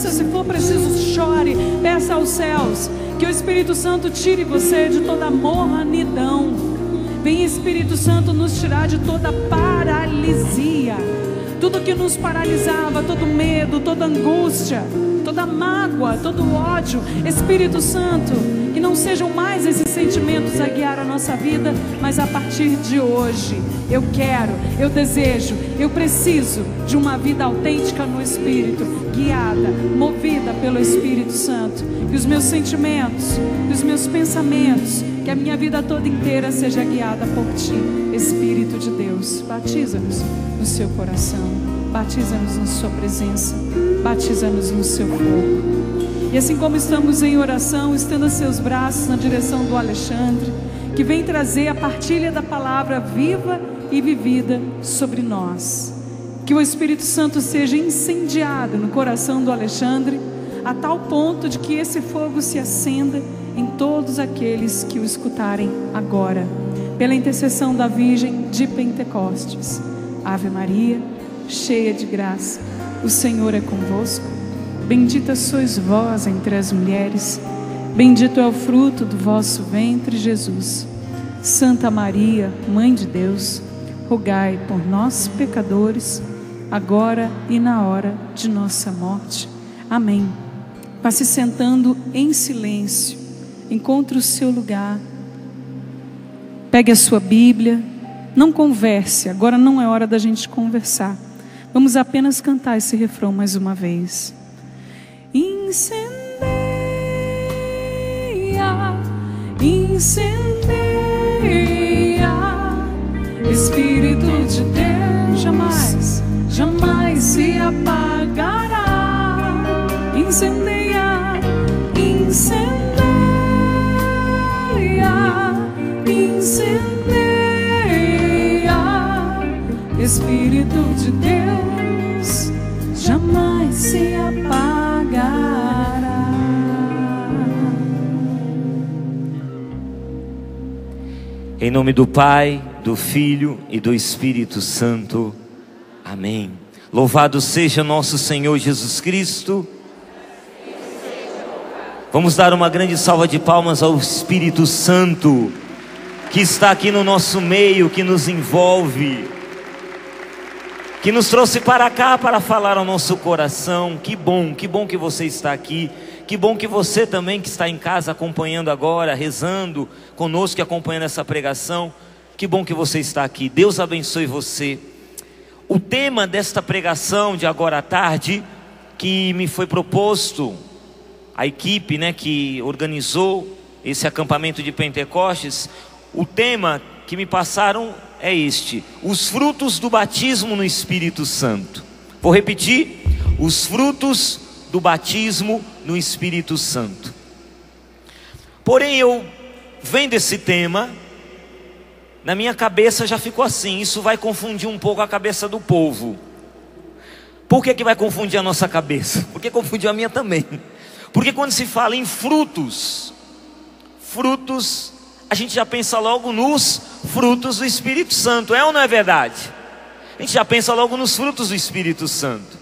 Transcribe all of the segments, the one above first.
peça, se for preciso, chore, peça aos céus, que o Espírito Santo tire você de toda mornidão. Vem, Espírito Santo, nos tirar de toda paralisia, tudo que nos paralisava, todo medo, toda angústia, toda mágoa, todo ódio. Espírito Santo, que não sejam mais esses sentimentos a guiar a nossa vida, mas a partir de hoje, eu quero, eu desejo, eu preciso de uma vida autêntica no Espírito, guiada, movida pelo Espírito Santo. Que os meus sentimentos, que os meus pensamentos, que a minha vida toda inteira seja guiada por Ti, Espírito de Deus. Batiza-nos no Seu coração, batiza-nos na Sua presença, batiza-nos no Seu fogo. E assim como estamos em oração, estenda seus braços na direção do Alexandre, que vem trazer a partilha da palavra viva e vivida sobre nós. Que o Espírito Santo seja incendiado no coração do Alexandre, a tal ponto de que esse fogo se acenda em todos aqueles que o escutarem agora, pela intercessão da Virgem de Pentecostes. Ave Maria, cheia de graça, o Senhor é convosco. Bendita sois vós entre as mulheres, bendito é o fruto do vosso ventre, Jesus. Santa Maria, Mãe de Deus, rogai por nós, pecadores, agora e na hora de nossa morte. Amém. Vá se sentando em silêncio, encontre o seu lugar, pegue a sua Bíblia, não converse, agora não é hora da gente conversar, vamos apenas cantar esse refrão mais uma vez. Incendeia, incendeia, Espírito de Deus, jamais, jamais se apagará. Incendeia, incendeia, incendeia, Espírito de Deus, jamais se apagará. Em nome do Pai, do Filho e do Espírito Santo. Amém. Louvado seja nosso Senhor Jesus Cristo. Vamos dar uma grande salva de palmas ao Espírito Santo, que está aqui no nosso meio, que nos envolve, que nos trouxe para cá para falar ao nosso coração. Que bom que você está aqui. Que bom que você também que está em casa acompanhando agora, rezando conosco e acompanhando essa pregação. Que bom que você está aqui. Deus abençoe você. O tema desta pregação de agora à tarde, que me foi proposto, a equipe, que organizou esse acampamento de Pentecostes, o tema que me passaram é este: os frutos do batismo no Espírito Santo. Vou repetir: os frutos do batismo no Espírito Santo. Porém, eu vendo esse tema, na minha cabeça já ficou assim: isso vai confundir um pouco a cabeça do povo. Por que vai confundir a nossa cabeça? Porque confundiu a minha também. Porque quando se fala em frutos, a gente já pensa logo nos frutos do Espírito Santo, é ou não é verdade? A gente já pensa logo nos frutos do Espírito Santo.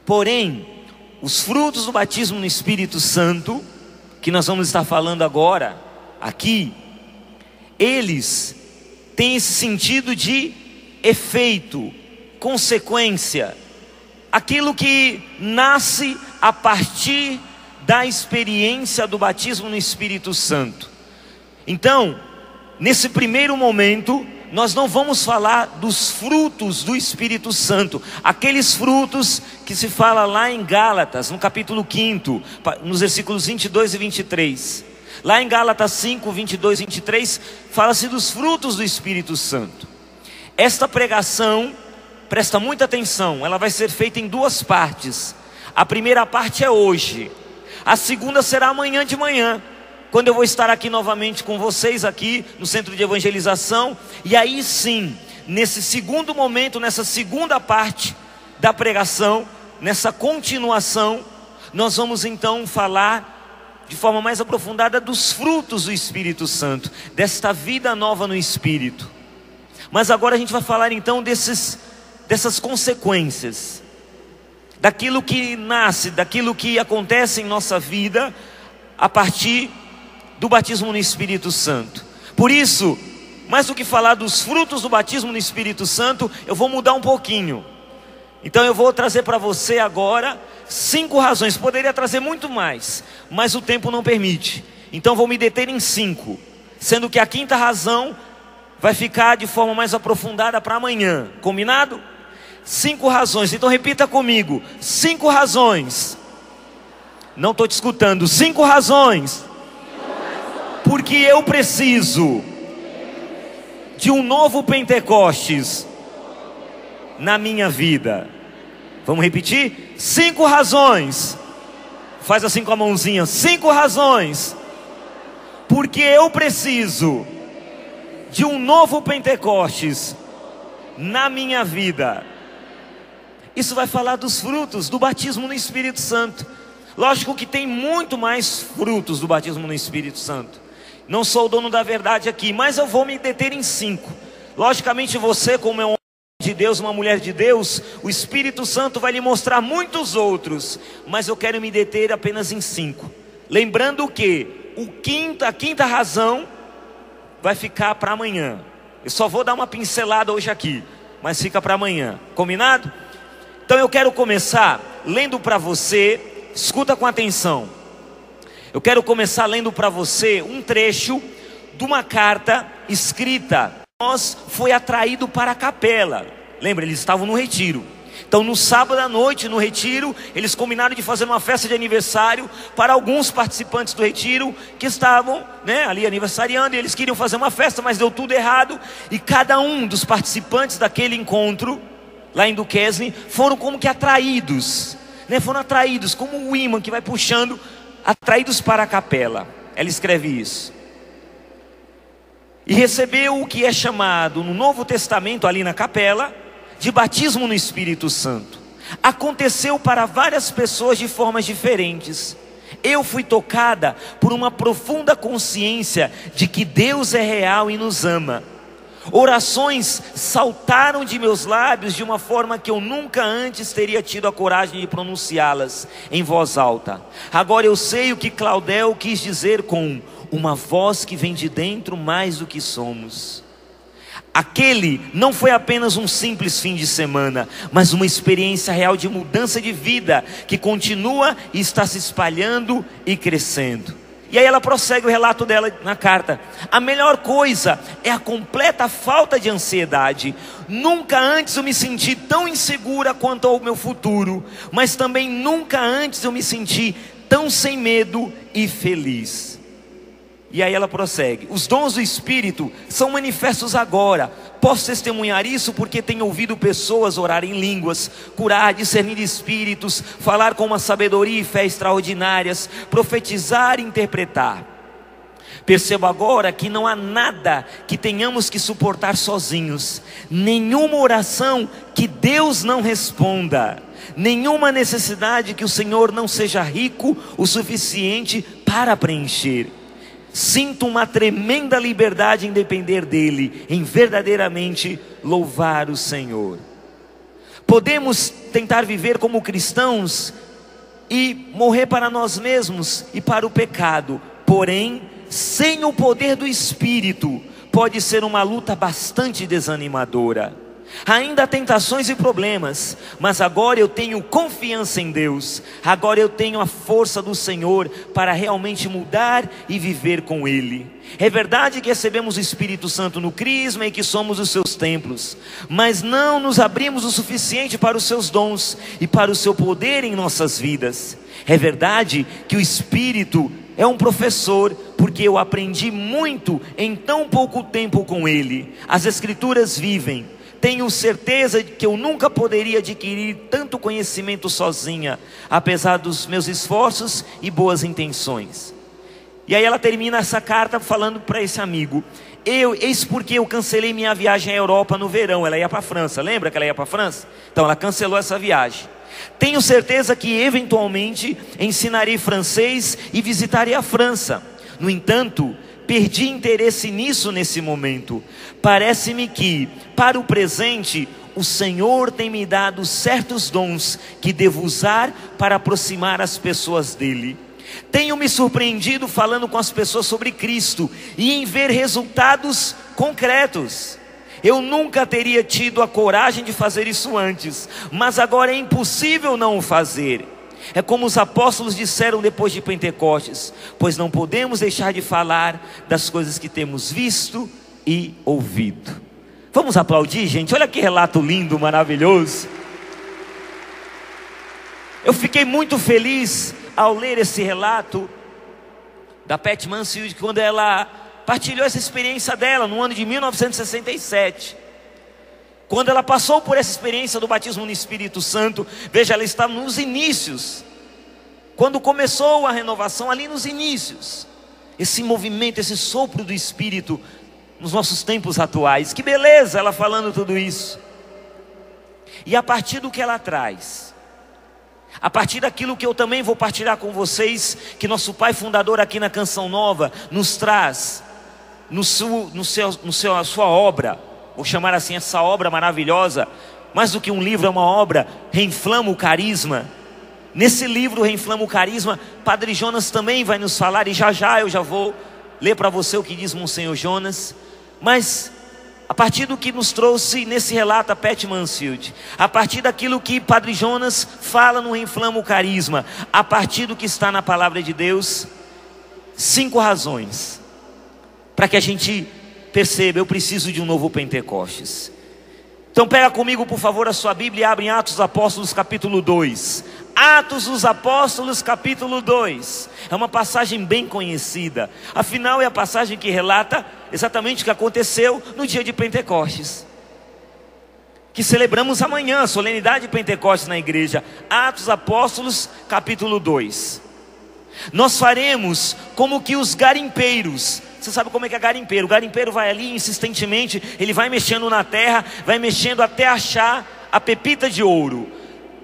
Porém, os frutos do batismo no Espírito Santo, que nós vamos estar falando agora, aqui, eles têm esse sentido de efeito, consequência, aquilo que nasce a partir da experiência do batismo no Espírito Santo. Então, nesse primeiro momento, nós não vamos falar dos frutos do Espírito Santo, aqueles frutos que se fala lá em Gálatas, no capítulo 5, nos versículos 22 e 23. Lá em Gálatas 5, 22 e 23, fala-se dos frutos do Espírito Santo. Esta pregação, presta muita atenção, ela vai ser feita em duas partes. A primeira parte é hoje, a segunda será amanhã de manhã, quando eu vou estar aqui novamente com vocês, aqui no Centro de Evangelização. E aí sim, nesse segundo momento, nessa segunda parte da pregação, nessa continuação, nós vamos então falar de forma mais aprofundada dos frutos do Espírito Santo, desta vida nova no Espírito. Mas agora a gente vai falar então dessas consequências. daquilo que nasce, daquilo que acontece em nossa vida a partir do batismo no Espírito Santo. Por isso, mais do que falar dos frutos do batismo no Espírito Santo, eu vou mudar um pouquinho. Então eu vou trazer para você agora 5 razões. Poderia trazer muito mais, mas o tempo não permite. Então vou me deter em 5, sendo que a 5ª razão vai ficar de forma mais aprofundada para amanhã. Combinado? 5 razões. Então repita comigo: 5 razões. Não estou te escutando. 5 razões. Porque eu preciso de um novo Pentecostes na minha vida. Vamos repetir? 5 razões. Faz assim com a mãozinha. 5 razões. Porque eu preciso de um novo Pentecostes na minha vida. Isso vai falar dos frutos do batismo no Espírito Santo. Lógico que tem muito mais frutos do batismo no Espírito Santo. Não sou o dono da verdade aqui, mas eu vou me deter em 5. Logicamente você, como é um homem de Deus, uma mulher de Deus, o Espírito Santo vai lhe mostrar muitos outros, mas eu quero me deter apenas em 5. Lembrando que a 5ª razão vai ficar para amanhã. Eu só vou dar uma pincelada hoje aqui, mas fica para amanhã. Combinado? Então eu quero começar lendo para você, escuta com atenção. Eu quero começar lendo para você um trecho de uma carta escrita. Nós foi atraído para a capela. Lembra, eles estavam no retiro. Então no sábado à noite, no retiro, eles combinaram de fazer uma festa de aniversário para alguns participantes do retiro que estavam, ali aniversariando, e eles queriam fazer uma festa, mas deu tudo errado. E cada um dos participantes daquele encontro, lá em Duquesne, foram como que atraídos, foram atraídos, como um ímã que vai puxando, atraídos para a capela. Ela escreve isso: e recebeu o que é chamado no Novo Testamento, ali na capela, de batismo no Espírito Santo. Aconteceu para várias pessoas de formas diferentes. Eu fui tocada por uma profunda consciência de que Deus é real e nos ama. Orações saltaram de meus lábios de uma forma que eu nunca antes teria tido a coragem de pronunciá-las em voz alta. Agora eu sei o que Claudel quis dizer com uma voz que vem de dentro mais do que somos. Aquele não foi apenas um simples fim de semana, mas uma experiência real de mudança de vida que continua e está se espalhando e crescendo. E aí ela prossegue o relato dela na carta: a melhor coisa é a completa falta de ansiedade. Nunca antes eu me senti tão insegura quanto ao meu futuro, mas também nunca antes eu me senti tão sem medo e feliz. E aí ela prossegue: os dons do Espírito são manifestos agora. Posso testemunhar isso porque tenho ouvido pessoas orar em línguas, curar, discernir espíritos, falar com uma sabedoria e fé extraordinárias, profetizar e interpretar. Percebo agora que não há nada que tenhamos que suportar sozinhos, nenhuma oração que Deus não responda, nenhuma necessidade que o Senhor não seja rico o suficiente para preencher. Sinto uma tremenda liberdade em depender dele, em verdadeiramente louvar o Senhor. Podemos tentar viver como cristãos e morrer para nós mesmos e para o pecado, porém, sem o poder do Espírito, pode ser uma luta bastante desanimadora. Ainda há tentações e problemas, mas agora eu tenho confiança em Deus. Agora eu tenho a força do Senhor para realmente mudar e viver com Ele. É verdade que recebemos o Espírito Santo no crisma e que somos os seus templos, mas não nos abrimos o suficiente para os seus dons e para o seu poder em nossas vidas. É verdade que o Espírito é um professor, porque eu aprendi muito em tão pouco tempo com Ele. As Escrituras vivem. Tenho certeza de que eu nunca poderia adquirir tanto conhecimento sozinha, apesar dos meus esforços e boas intenções. E aí ela termina essa carta falando para esse amigo: eis porque eu cancelei minha viagem à Europa no verão. Ela ia para a França, lembra que ela ia para a França? Então ela cancelou essa viagem. Tenho certeza que eventualmente ensinarei francês e visitarei a França. No entanto, perdi interesse nisso nesse momento. Parece-me que, para o presente, o Senhor tem me dado certos dons que devo usar para aproximar as pessoas dele. Tenho me surpreendido falando com as pessoas sobre Cristo e em ver resultados concretos. Eu nunca teria tido a coragem de fazer isso antes, mas agora é impossível não o fazer. É como os apóstolos disseram depois de Pentecostes: pois não podemos deixar de falar das coisas que temos visto e ouvido. Vamos aplaudir, gente? Olha que relato lindo, maravilhoso. Eu fiquei muito feliz ao ler esse relato da Pat Mansfield, quando ela partilhou essa experiência dela no ano de 1967. Quando ela passou por essa experiência do batismo no Espírito Santo. Veja, ela está nos inícios, quando começou a renovação, ali nos inícios. Esse movimento, esse sopro do Espírito nos nossos tempos atuais. Que beleza ela falando tudo isso. E a partir do que ela traz, a partir daquilo que eu também vou partilhar com vocês, que nosso pai fundador aqui na Canção Nova nos traz a sua obra, vou chamar assim essa obra maravilhosa, mais do que um livro, é uma obra, Reinflama o Carisma. Nesse livro, Reinflama o Carisma, Padre Jonas também vai nos falar, e já eu já vou ler para você o que diz Monsenhor Jonas. Mas a partir do que nos trouxe nesse relato a Pat Mansfield, a partir daquilo que Padre Jonas fala no Reinflama o Carisma, a partir do que está na palavra de Deus, 5 razões para que a gente perceba: eu preciso de um novo Pentecostes. Então pega comigo, por favor, a sua Bíblia e abre em Atos dos Apóstolos capítulo 2. Atos dos Apóstolos capítulo 2. É uma passagem bem conhecida. Afinal é a passagem que relata exatamente o que aconteceu no dia de Pentecostes, que celebramos amanhã, a solenidade de Pentecostes na igreja. Atos dos Apóstolos capítulo 2. Nós faremos como que os garimpeiros. Você sabe como é que é garimpeiro? O garimpeiro vai ali insistentemente, ele vai mexendo na terra, vai mexendo até achar a pepita de ouro.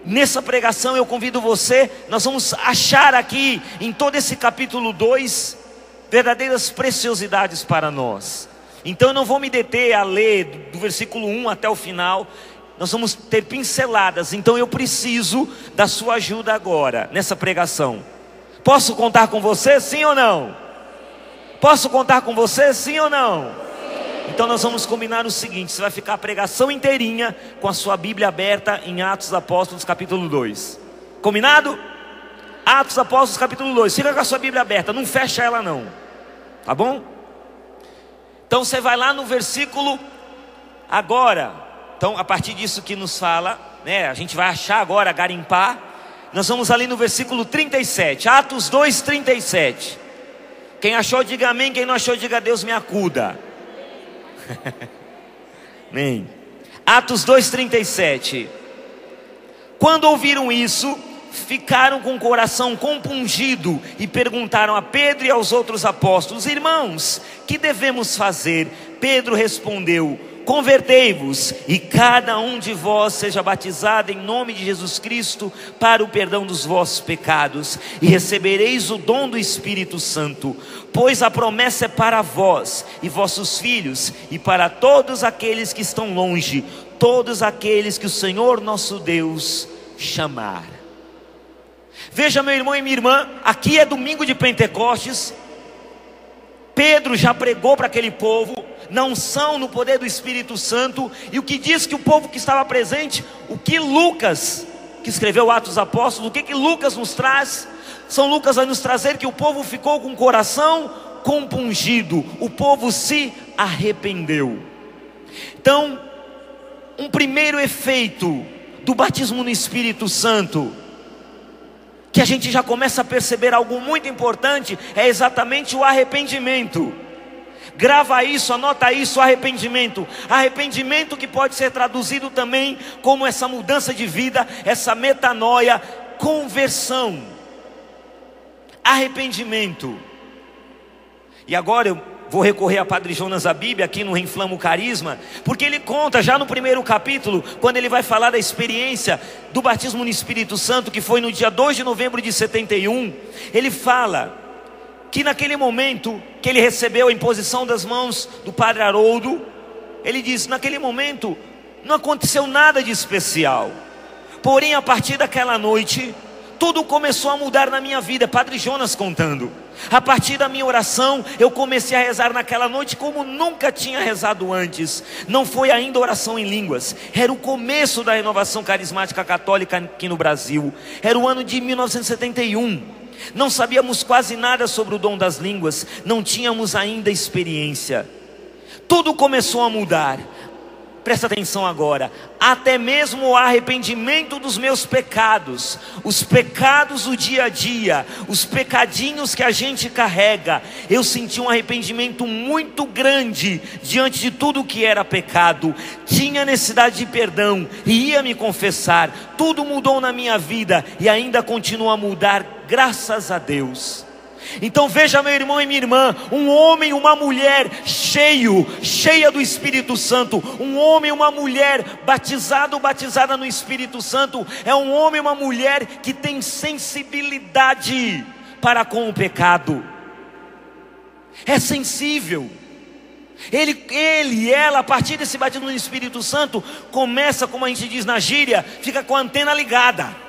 Nessa pregação eu convido você, nós vamos achar aqui em todo esse capítulo 2 verdadeiras preciosidades para nós. Então eu não vou me deter a ler do versículo 1 até o final. Nós vamos ter pinceladas. Então eu preciso da sua ajuda agora nessa pregação. Posso contar com você, sim ou não? Posso contar com você, sim ou não? Então nós vamos combinar o seguinte: você vai ficar a pregação inteirinha com a sua Bíblia aberta em Atos dos Apóstolos capítulo 2. Combinado? Atos dos Apóstolos capítulo 2. Fica com a sua Bíblia aberta, não fecha ela não. Tá bom? Então você vai lá no versículo agora. Então a partir disso que nos fala, né, a gente vai achar agora, garimpar. Nós vamos ali no versículo 37. Atos 2, 37. Quem achou diga amém, quem não achou diga Deus me acuda. Amém. Atos 2:37. Quando ouviram isso, ficaram com o coração compungido e perguntaram a Pedro e aos outros apóstolos: irmãos, que devemos fazer? Pedro respondeu: convertei-vos e cada um de vós seja batizado em nome de Jesus Cristo para o perdão dos vossos pecados, e recebereis o dom do Espírito Santo, pois a promessa é para vós e vossos filhos e para todos aqueles que estão longe, todos aqueles que o Senhor nosso Deus chamar. Veja, meu irmão e minha irmã, aqui é domingo de Pentecostes. Pedro já pregou para aquele povo na unção, no poder do Espírito Santo. E o que diz que o povo que estava presente, o que Lucas, que escreveu Atos dos Apóstolos, o que Lucas nos traz? São Lucas vai nos trazer que o povo ficou com o coração compungido, o povo se arrependeu. Então, um primeiro efeito do batismo no Espírito Santo, que a gente já começa a perceber algo muito importante, é exatamente o arrependimento. Grava isso, anota isso: arrependimento. Arrependimento que pode ser traduzido também como essa mudança de vida, essa metanoia, conversão. Arrependimento. E agora eu vou recorrer a Padre Jonas da Bíblia aqui no Reinflama o Carisma, porque ele conta já no primeiro capítulo, quando ele vai falar da experiência do batismo no Espírito Santo, que foi no dia 2 de novembro de 71. Ele fala que naquele momento que ele recebeu a imposição das mãos do Padre Haroldo, ele diz: naquele momento não aconteceu nada de especial. Porém, a partir daquela noite, tudo começou a mudar na minha vida. Padre Jonas contando. A partir da minha oração, eu comecei a rezar naquela noite como nunca tinha rezado antes. Não foi ainda oração em línguas. Era o começo da renovação carismática católica aqui no Brasil. Era o ano de 1971. Não sabíamos quase nada sobre o dom das línguas. Não tínhamos ainda experiência. Tudo começou a mudar. Presta atenção agora, até mesmo o arrependimento dos meus pecados, os pecados do dia a dia, os pecadinhos que a gente carrega, eu senti um arrependimento muito grande diante de tudo que era pecado, tinha necessidade de perdão, e ia me confessar, tudo mudou na minha vida, e ainda continua a mudar, graças a Deus. Então veja, meu irmão e minha irmã, um homem e uma mulher cheia do Espírito Santo, um homem e uma mulher batizada no Espírito Santo, é um homem e uma mulher que tem sensibilidade para com o pecado, é sensível. Ele e ela, a partir desse batismo no Espírito Santo, começa, como a gente diz na gíria, fica com a antena ligada.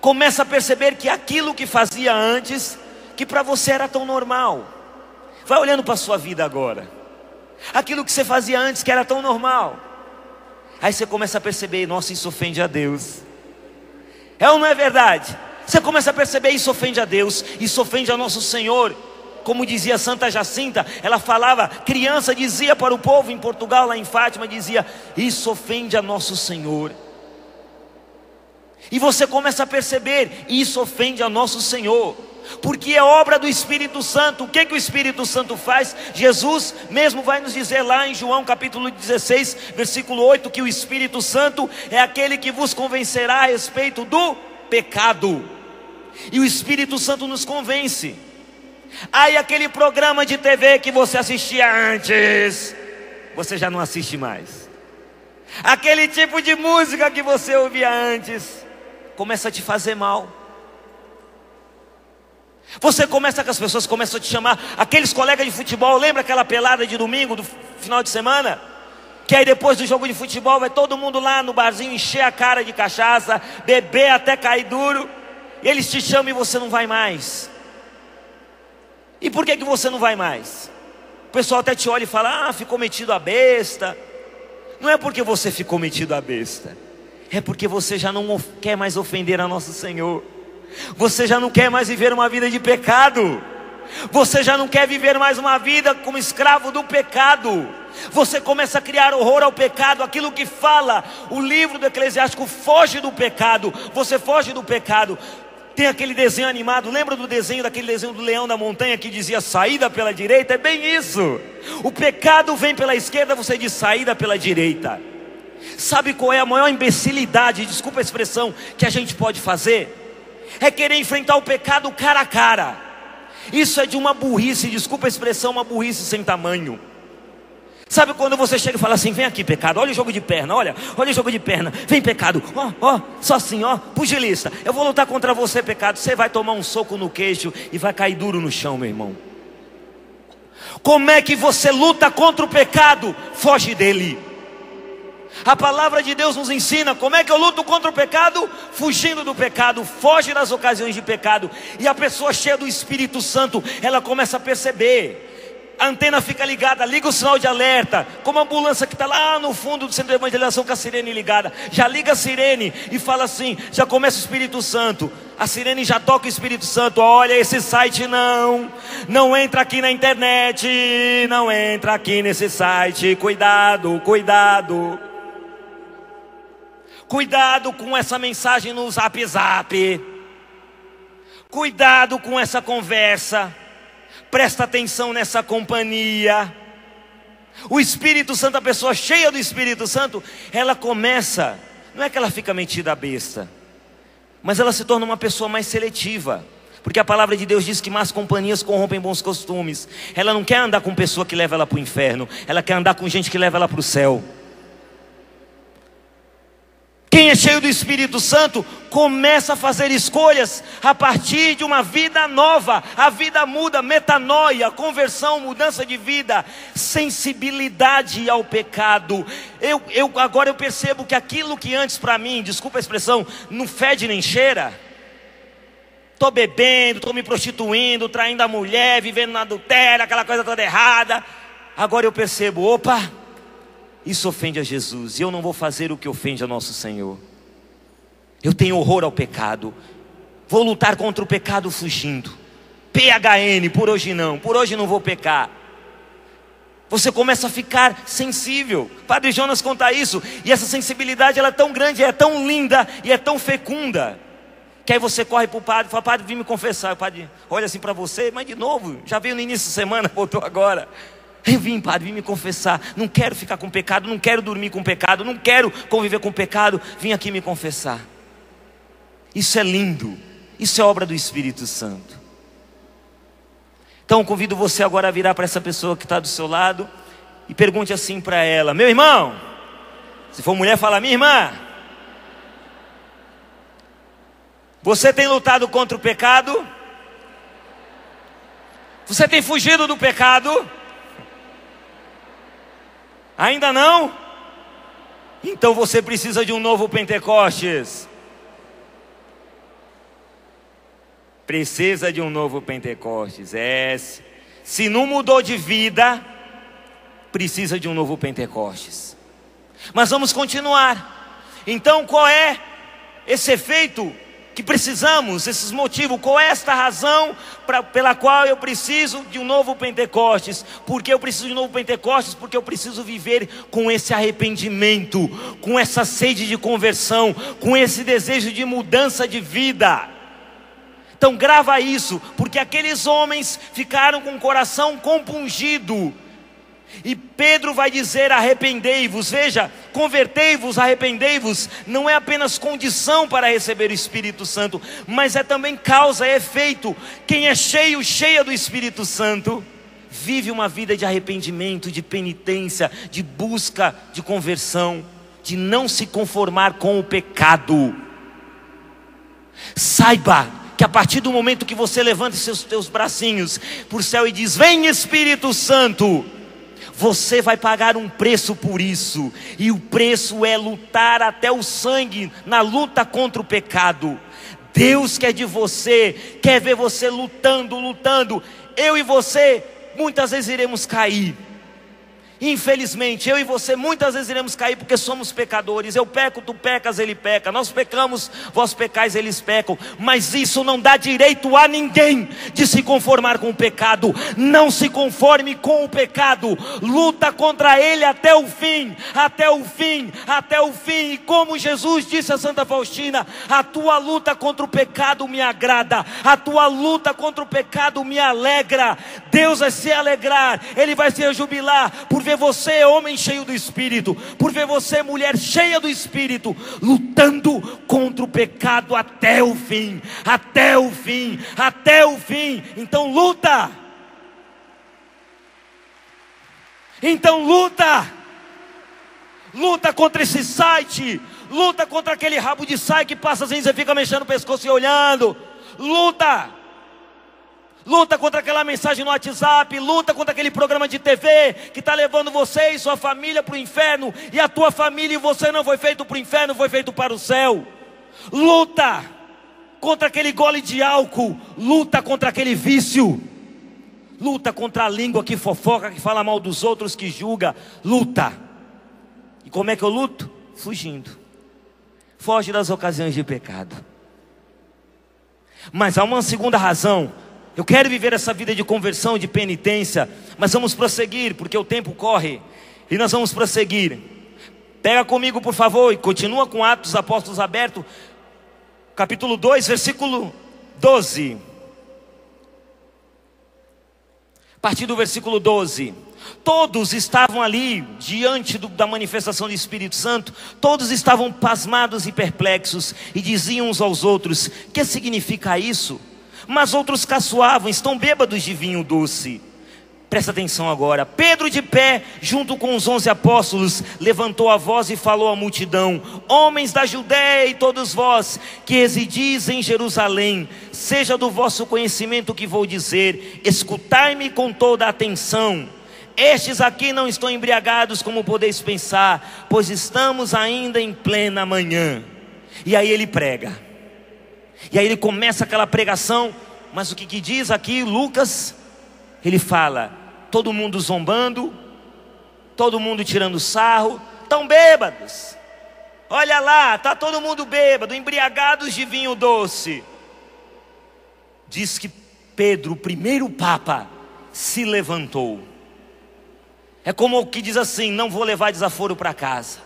Começa a perceber que aquilo que fazia antes, que para você era tão normal, vai olhando para a sua vida agora, aquilo que você fazia antes que era tão normal, aí você começa a perceber, nossa, isso ofende a Deus. É ou não é verdade? Você começa a perceber, isso ofende a Deus, isso ofende a nosso Senhor. Como dizia Santa Jacinta, ela falava, criança dizia para o povo em Portugal, lá em Fátima, dizia, isso ofende a nosso Senhor. E você começa a perceber, isso ofende a nosso Senhor, porque é obra do Espírito Santo. O que o Espírito Santo faz? Jesus mesmo vai nos dizer lá em João capítulo 16, versículo 8, que o Espírito Santo é aquele que vos convencerá a respeito do pecado. E o Espírito Santo nos convence. Aí aquele programa de TV que você assistia antes, você já não assiste mais. Aquele tipo de música que você ouvia antes, começa a te fazer mal. Você começa, que as pessoas começam a te chamar, aqueles colegas de futebol, lembra aquela pelada de domingo, do final de semana? Que aí depois do jogo de futebol vai todo mundo lá no barzinho encher a cara de cachaça, beber até cair duro, eles te chamam e você não vai mais. E por que você não vai mais? O pessoal até te olha e fala, ficou metido a besta. Não é porque você ficou metido a besta, é porque você já não quer mais ofender a nosso Senhor. Você já não quer mais viver uma vida de pecado. Você já não quer viver mais uma vida como escravo do pecado. Você começa a criar horror ao pecado. Aquilo que fala o livro do Eclesiástico, foge do pecado. Você foge do pecado. Tem aquele desenho animado, lembra do desenho, daquele desenho do leão da montanha que dizia saída pela direita? É bem isso. O pecado vem pela esquerda, você diz saída pela direita. Sabe qual é a maior imbecilidade, desculpa a expressão, que a gente pode fazer? É querer enfrentar o pecado cara a cara. Isso é de uma burrice, desculpa a expressão, uma burrice sem tamanho. Sabe quando você chega e fala assim, vem aqui pecado, olha o jogo de perna, olha o jogo de perna, vem pecado, só assim, pugilista, eu vou lutar contra você pecado, você vai tomar um soco no queixo e vai cair duro no chão, meu irmão. Como é que você luta contra o pecado? Foge dele. A palavra de Deus nos ensina como é que eu luto contra o pecado, fugindo do pecado, foge das ocasiões de pecado. E a pessoa cheia do Espírito Santo, ela começa a perceber, a antena fica ligada, liga o sinal de alerta, como a ambulância que está lá no fundo do centro de evangelização com a sirene ligada, já liga a sirene e fala assim, já começa o Espírito Santo, a sirene já toca o Espírito Santo, olha esse site não entra aqui na internet, não entra aqui nesse site, cuidado, cuidado. Cuidado com essa mensagem no Zap Zap. Cuidado com essa conversa. Presta atenção nessa companhia. O Espírito Santo, a pessoa cheia do Espírito Santo, ela começa, não é que ela fica metida a besta, mas ela se torna uma pessoa mais seletiva. Porque a palavra de Deus diz que más companhias corrompem bons costumes. Ela não quer andar com pessoa que leva ela para o inferno, ela quer andar com gente que leva ela para o céu. Quem é cheio do Espírito Santo começa a fazer escolhas a partir de uma vida nova. A vida muda, metanoia, conversão, mudança de vida, sensibilidade ao pecado. Agora eu percebo que aquilo que antes para mim, desculpa a expressão, não fede nem cheira. Estou bebendo, estou me prostituindo, traindo a mulher, vivendo na adultério, aquela coisa toda errada. Agora eu percebo, opa, isso ofende a Jesus, e eu não vou fazer o que ofende a nosso Senhor. Eu tenho horror ao pecado, vou lutar contra o pecado fugindo. PHN, por hoje não vou pecar. Você começa a ficar sensível. Padre Jonas conta isso, e essa sensibilidade ela é tão grande, é tão linda e é tão fecunda, que aí você corre para o padre e fala: padre, vim me confessar. O padre olha assim para você: mas de novo, já veio no início da semana, voltou agora. Eu vim, padre, vim me confessar. Não quero ficar com pecado, não quero dormir com pecado, não quero conviver com pecado. Vim aqui me confessar. Isso é lindo. Isso é obra do Espírito Santo. Então convido você agora a virar para essa pessoa que está do seu lado e pergunte assim para ela: meu irmão. Se for mulher, fala: minha irmã, você tem lutado contra o pecado? Você tem fugido do pecado? Ainda não? Então você precisa de um novo Pentecostes. Precisa de um novo Pentecostes. Se não mudou de vida, precisa de um novo Pentecostes. Mas vamos continuar. Então qual é esse efeito que precisamos, esses motivos? Qual é esta razão pela qual eu preciso de um novo Pentecostes? Porque eu preciso de um novo Pentecostes? Porque eu preciso viver com esse arrependimento, com essa sede de conversão, com esse desejo de mudança de vida. Então grava isso, porque aqueles homens ficaram com o coração compungido. E Pedro vai dizer: arrependei-vos. Veja, convertei-vos, arrependei-vos não é apenas condição para receber o Espírito Santo, mas é também causa, é efeito. Quem é cheia do Espírito Santo vive uma vida de arrependimento, de penitência, de busca de conversão, de não se conformar com o pecado. Saiba que a partir do momento que você levanta seus teus bracinhos para o céu e diz: vem Espírito Santo, você vai pagar um preço por isso. E o preço é lutar até o sangue na luta contra o pecado. Deus quer de você, quer ver você lutando. Eu e você muitas vezes iremos cair. Infelizmente, eu e você muitas vezes iremos cair, porque somos pecadores. Eu peco, tu pecas, ele peca. Nós pecamos, vós pecais, eles pecam. Mas isso não dá direito a ninguém de se conformar com o pecado. Não se conforme com o pecado. Luta contra ele até o fim. Até o fim, até o fim. E como Jesus disse a Santa Faustina: a tua luta contra o pecado me agrada. A tua luta contra o pecado me alegra. Deus vai se alegrar, ele vai se jubilar por ver você, homem cheio do Espírito, por ver você, mulher cheia do Espírito, lutando contra o pecado até o fim, até o fim, até o fim. Então luta. Então luta contra esse site, luta contra aquele rabo de saia que passa assim, você fica mexendo o pescoço e olhando. Luta contra aquela mensagem no WhatsApp. Luta contra aquele programa de TV que está levando você e sua família para o inferno. E a tua família e você não foi feito para o inferno, foi feito para o céu. Luta contra aquele gole de álcool. Luta contra aquele vício. Luta contra a língua que fofoca, que fala mal dos outros, que julga. Luta. E como é que eu luto? Fugindo. Foge das ocasiões de pecado. Mas há uma segunda razão. Eu quero viver essa vida de conversão, de penitência, mas vamos prosseguir, porque o tempo corre, e nós vamos prosseguir. Pega comigo, por favor, e continua com Atos dos Apóstolos aberto, capítulo 2, versículo 12. A partir do versículo 12. Todos estavam ali, diante da manifestação do Espírito Santo. Todos estavam pasmados e perplexos, e diziam uns aos outros: que significa isso? Mas outros caçoavam: estão bêbados de vinho doce. Presta atenção agora. Pedro, de pé, junto com os 11 apóstolos, levantou a voz e falou à multidão: homens da Judéia e todos vós que residis em Jerusalém, seja do vosso conhecimento o que vou dizer, escutai-me com toda a atenção. Estes aqui não estão embriagados como podeis pensar, pois estamos ainda em plena manhã. E aí ele prega. E aí ele começa aquela pregação. Mas o que diz aqui Lucas? Ele fala: todo mundo zombando, todo mundo tirando sarro, estão bêbados. Olha lá, está todo mundo bêbado, embriagados de vinho doce. Diz que Pedro, o primeiro papa, se levantou. É como o que diz assim: não vou levar desaforo para casa.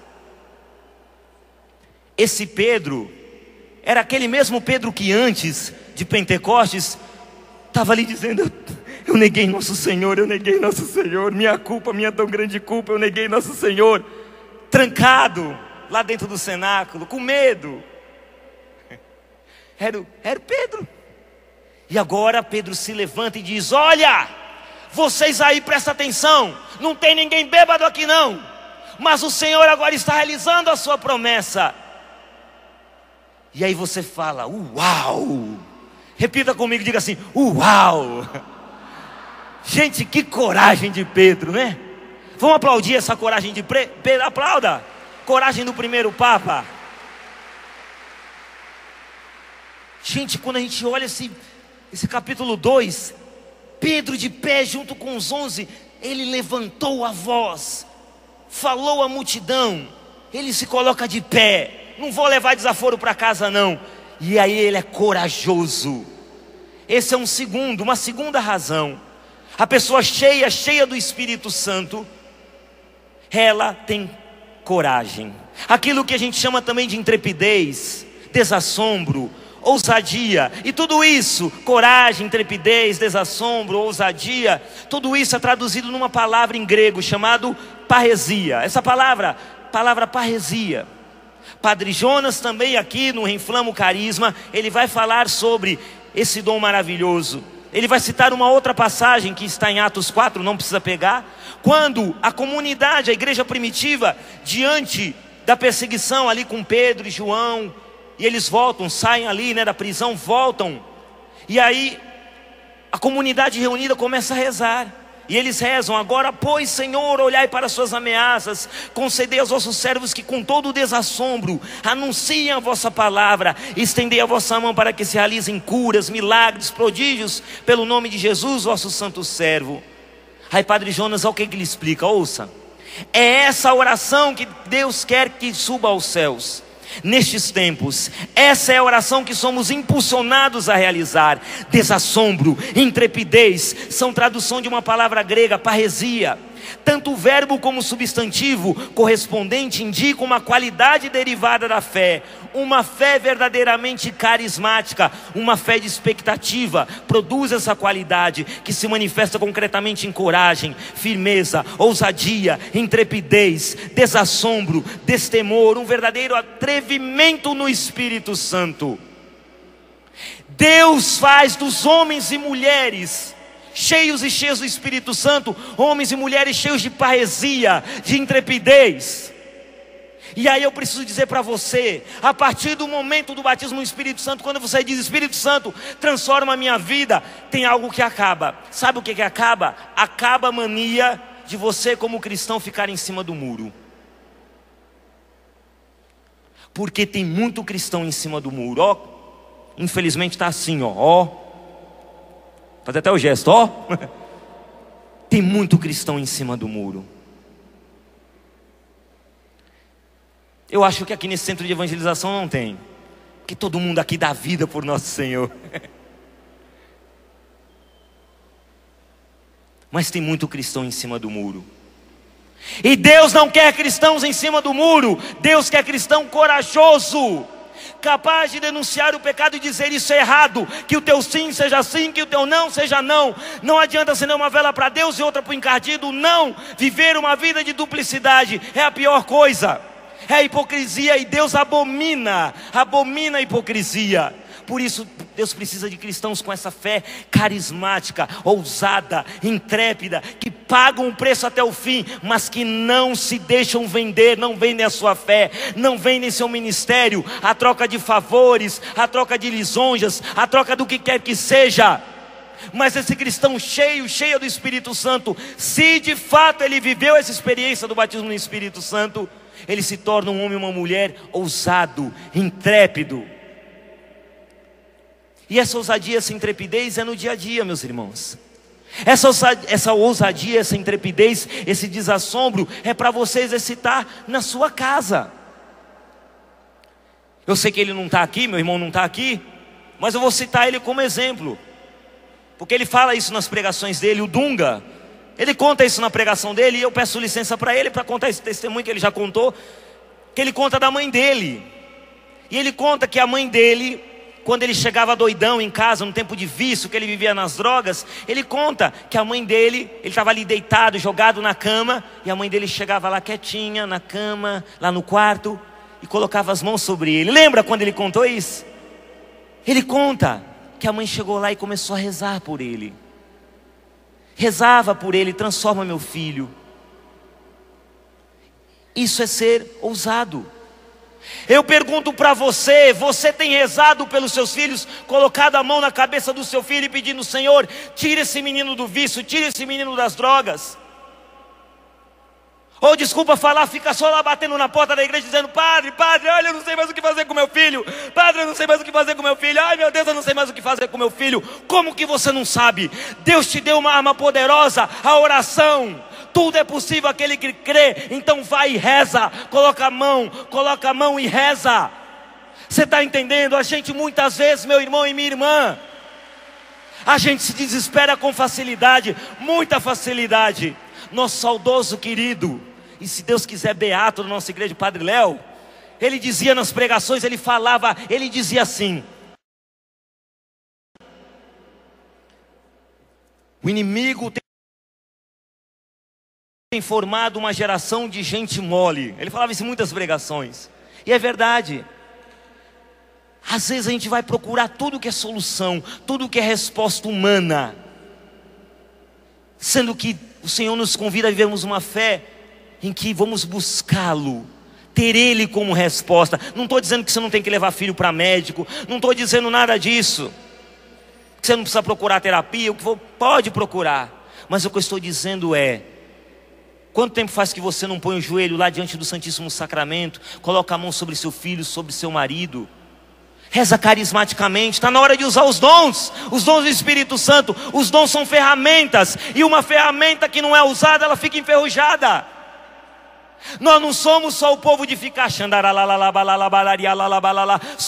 Esse Pedro era aquele mesmo Pedro que antes de Pentecostes estava ali dizendo: eu neguei nosso Senhor, eu neguei nosso Senhor, minha culpa, minha tão grande culpa, eu neguei nosso Senhor. Trancado lá dentro do cenáculo, com medo. Era o Pedro. E agora Pedro se levanta e diz: olha, vocês aí prestem atenção, não tem ninguém bêbado aqui não, mas o Senhor agora está realizando a sua promessa. E aí você fala: uau! Repita comigo, diga assim: uau! Gente, que coragem de Pedro, né? Vamos aplaudir essa coragem de Pedro, aplauda! Coragem do primeiro papa. Gente, quando a gente olha esse capítulo 2, Pedro de pé junto com os 11, ele levantou a voz, falou à multidão, ele se coloca de pé, não vou levar desaforo para casa não. E aí ele é corajoso. Esse é uma segunda razão. A pessoa cheia do Espírito Santo, ela tem coragem. Aquilo que a gente chama também de intrepidez, desassombro, ousadia. E tudo isso, coragem, intrepidez, desassombro, ousadia, tudo isso é traduzido numa palavra em grego chamado parresia. Essa palavra parresia. Padre Jonas também aqui no Reinflama o Carisma, ele vai falar sobre esse dom maravilhoso. Ele vai citar uma outra passagem que está em Atos 4, não precisa pegar. Quando a comunidade, a igreja primitiva, diante da perseguição ali com Pedro e João, e eles voltam, saem ali da prisão, voltam. E aí a comunidade reunida começa a rezar. E eles rezam: agora pois, Senhor, olhai para as suas ameaças, concedei aos vossos servos que com todo o desassombro anunciem a vossa palavra, estendei a vossa mão para que se realizem curas, milagres, prodígios, pelo nome de Jesus, vosso santo servo. Aí Padre Jonas, olha o que ele explica, ouça. É essa oração que Deus quer que suba aos céus. Nestes tempos, essa é a oração que somos impulsionados a realizar. Desassombro, intrepidez, são tradução de uma palavra grega, parresia. Tanto o verbo como o substantivo correspondente indicam uma qualidade derivada da fé. Uma fé verdadeiramente carismática, uma fé de expectativa, produz essa qualidade que se manifesta concretamente em coragem, firmeza, ousadia, intrepidez, desassombro, destemor, um verdadeiro atrevimento no Espírito Santo. Deus faz dos homens e mulheres cheios e cheios do Espírito Santo, homens e mulheres cheios de parresia, de intrepidez. E aí eu preciso dizer para você, a partir do momento do batismo no Espírito Santo, quando você diz: Espírito Santo, transforma a minha vida, tem algo que acaba. Sabe o que acaba? Acaba a mania de você como cristão ficar em cima do muro. Porque tem muito cristão em cima do muro, ó. Infelizmente está assim, ó. Faz até o gesto, ó. Tem muito cristão em cima do muro. Eu acho que aqui nesse centro de evangelização não tem, porque todo mundo aqui dá vida por nosso Senhor. Mas tem muito cristão em cima do muro. E Deus não quer cristãos em cima do muro. Deus quer cristão corajoso, capaz de denunciar o pecado e dizer: isso é errado, que o teu sim seja sim, que o teu não seja não. Não adianta acender uma vela para Deus e outra para o encardido. Não, viver uma vida de duplicidade é a pior coisa, é a hipocrisia. E Deus abomina a hipocrisia. Por isso Deus precisa de cristãos com essa fé carismática, ousada, intrépida, que pagam o preço até o fim, mas que não se deixam vender, não vendem a sua fé, não vendem seu ministério, a troca de favores, a troca de lisonjas, a troca do que quer que seja. Mas esse cristão cheio do Espírito Santo, se de fato ele viveu essa experiência do batismo no Espírito Santo, ele se torna um homem e uma mulher ousado, intrépido. E essa ousadia, essa intrepidez é no dia a dia, meus irmãos. Essa ousadia, essa intrepidez, esse desassombro é para você exercitar na sua casa. Eu sei que ele não está aqui, meu irmão não está aqui, mas eu vou citar ele como exemplo, porque ele fala isso nas pregações dele. O Dunga, ele conta isso na pregação dele, e eu peço licença para ele para contar esse testemunho que ele já contou, que ele conta da mãe dele. E ele conta que a mãe dele, quando ele chegava doidão em casa, no tempo de vício, que ele vivia nas drogas, ele conta que a mãe dele, ele estava ali deitado, jogado na cama, e a mãe dele chegava lá quietinha, na cama, lá no quarto, e colocava as mãos sobre ele. Lembra quando ele contou isso? Ele conta que a mãe chegou lá e começou a rezar por ele. Rezava por ele: transforma meu filho. Isso é ser ousado. Eu pergunto para você, você tem rezado pelos seus filhos, colocado a mão na cabeça do seu filho e pedindo: Senhor, tira esse menino do vício, tira esse menino das drogas? Ou, desculpa falar, fica só lá batendo na porta da igreja dizendo: Padre, olha, eu não sei mais o que fazer com meu filho. Padre, eu não sei mais o que fazer com meu filho. Ai, meu Deus, eu não sei mais o que fazer com meu filho. Como que você não sabe? Deus te deu uma arma poderosa, a oração. Tudo é possível aquele que crê. Então vai e reza, coloca a mão e reza. Você está entendendo? A gente muitas vezes, meu irmão e minha irmã, a gente se desespera com facilidade, muita facilidade. Nosso saudoso querido, e se Deus quiser beato da nossa igreja, Padre Léo, ele dizia nas pregações, ele dizia assim: o inimigo tem formado uma geração de gente mole. Ele falava isso em muitas pregações, e é verdade. Às vezes a gente vai procurar tudo que é solução, tudo que é resposta humana, sendo que o Senhor nos convida a vivermos uma fé em que vamos buscá-lo, ter Ele como resposta. Não estou dizendo que você não tem que levar filho para médico, não estou dizendo nada disso, que você não precisa procurar terapia, o que for, pode procurar. Mas o que eu estou dizendo é: quanto tempo faz que você não põe o joelho lá diante do Santíssimo Sacramento, coloca a mão sobre seu filho, sobre seu marido, reza carismaticamente? Está na hora de usar os dons do Espírito Santo. Os dons são ferramentas, e uma ferramenta que não é usada, ela fica enferrujada. Nós não somos só o povo de ficar só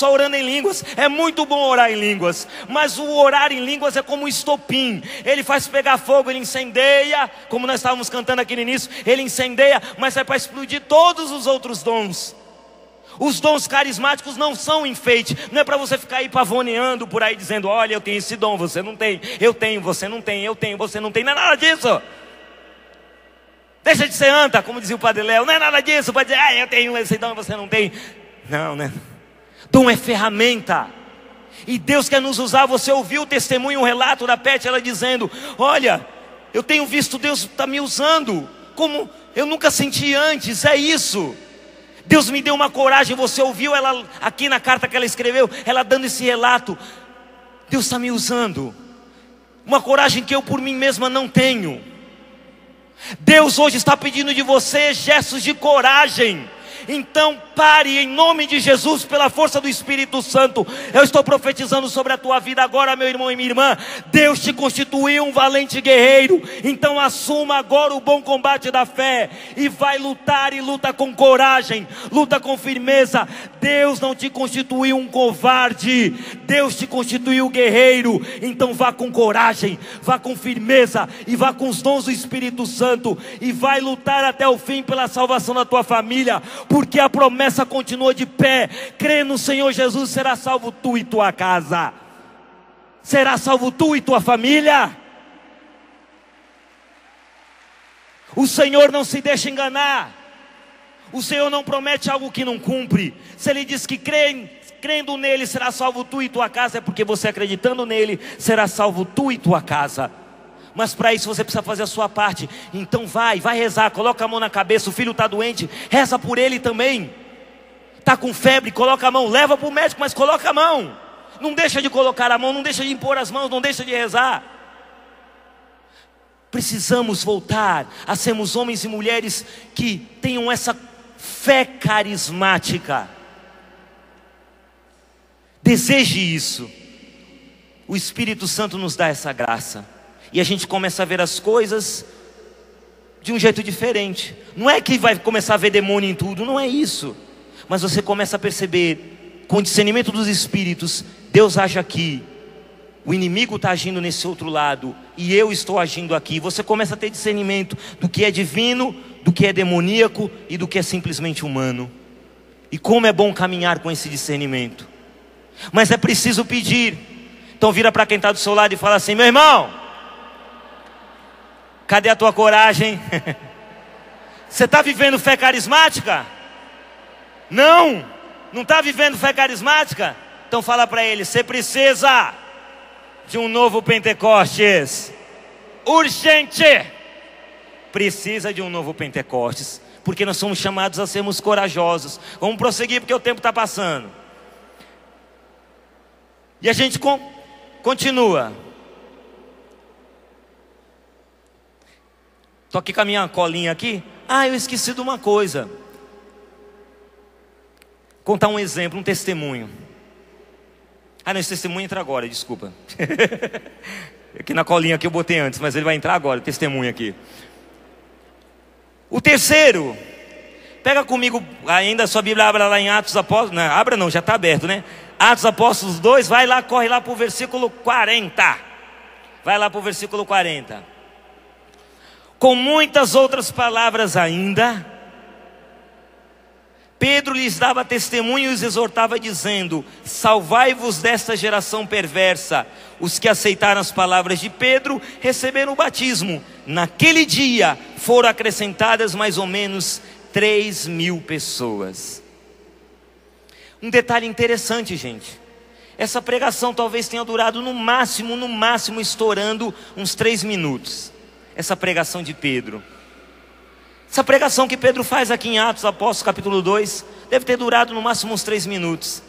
orando em línguas. É muito bom orar em línguas, mas o orar em línguas é como um estopim. Ele faz pegar fogo, ele incendeia, como nós estávamos cantando aqui no início. Ele incendeia, mas é para explodir todos os outros dons. Os dons carismáticos não são enfeite. Não é para você ficar aí pavoneando por aí dizendo: olha, eu tenho esse dom, você não tem. Eu tenho, você não tem. Eu tenho, você não tem. Não é nada disso. Deixa de ser anta, como dizia o Padre Léo. Não é nada disso para dizer: eu tenho esse dom e você não tem. Não, né? Dom é ferramenta. E Deus quer nos usar. Você ouviu o testemunho, o relato da Pet, ela dizendo: olha, eu tenho visto Deus está me usando como eu nunca senti antes. É isso. Deus me deu uma coragem. Você ouviu ela aqui na carta que ela escreveu, ela dando esse relato: Deus está me usando, uma coragem que eu por mim mesma não tenho. Deus hoje está pedindo de você gestos de coragem. Então pare em nome de Jesus, pela força do Espírito Santo. Eu estou profetizando sobre a tua vida agora, meu irmão e minha irmã. Deus te constituiu um valente guerreiro. Então assuma agora o bom combate da fé e vai lutar, e luta com coragem, luta com firmeza. Deus não te constituiu um covarde, Deus te constituiu guerreiro. Então vá com coragem, vá com firmeza e vá com os dons do Espírito Santo, e vai lutar até o fim pela salvação da tua família, porque a promessa continua de pé. Crê no Senhor Jesus, será salvo tu e tua casa. Será salvo tu e tua família. O Senhor não se deixa enganar. O Senhor não promete algo que não cumpre. Se Ele diz que crê, crendo nele será salvo tu e tua casa, é porque você acreditando nele será salvo tu e tua casa. Mas para isso você precisa fazer a sua parte. Então vai rezar, coloca a mão na cabeça. O filho está doente, reza por ele também. Está com febre, coloca a mão, leva para o médico, mas coloca a mão. Não deixa de colocar a mão, não deixa de impor as mãos, não deixa de rezar. Precisamos voltar a sermos homens e mulheres que tenham essa fé carismática. Deseje isso. O Espírito Santo nos dá essa graça. E a gente começa a ver as coisas de um jeito diferente. Não é que vai começar a ver demônio em tudo, não é isso. Mas você começa a perceber, com o discernimento dos Espíritos, Deus age aqui, o inimigo está agindo nesse outro lado, e eu estou agindo aqui. Você começa a ter discernimento do que é divino, do que é demoníaco e do que é simplesmente humano. E como é bom caminhar com esse discernimento. Mas é preciso pedir. Então vira para quem está do seu lado e fala assim: meu irmão, cadê a tua coragem? Você está vivendo fé carismática? Não está vivendo fé carismática? Então fala para ele: você precisa de um novo Pentecostes. Urgente! Precisa de um novo Pentecostes. Porque nós somos chamados a sermos corajosos. Vamos prosseguir porque o tempo está passando. E a gente continua. Estou aqui com a minha colinha aqui. Eu esqueci de uma coisa. Contar um exemplo, um testemunho. Não, esse testemunho entra agora, desculpa. Aqui na colinha que eu botei antes, mas ele vai entrar agora, o testemunho aqui. O terceiro, pega comigo ainda a sua Bíblia, abra lá em Atos Apóstolos. Não, abra não, já está aberto, né? Atos Apóstolos 2, vai lá, corre lá para o versículo 40. Vai lá para o versículo 40. Com muitas outras palavras ainda, Pedro lhes dava testemunho e os exortava dizendo: salvai-vos desta geração perversa. Os que aceitaram as palavras de Pedro receberam o batismo. Naquele dia foram acrescentadas mais ou menos 3.000 pessoas. Um detalhe interessante, gente. Essa pregação talvez tenha durado no máximo estourando uns 3 minutos. Essa pregação de Pedro. Essa pregação que Pedro faz aqui em Atos Apóstolos capítulo 2 deve ter durado no máximo uns 3 minutos.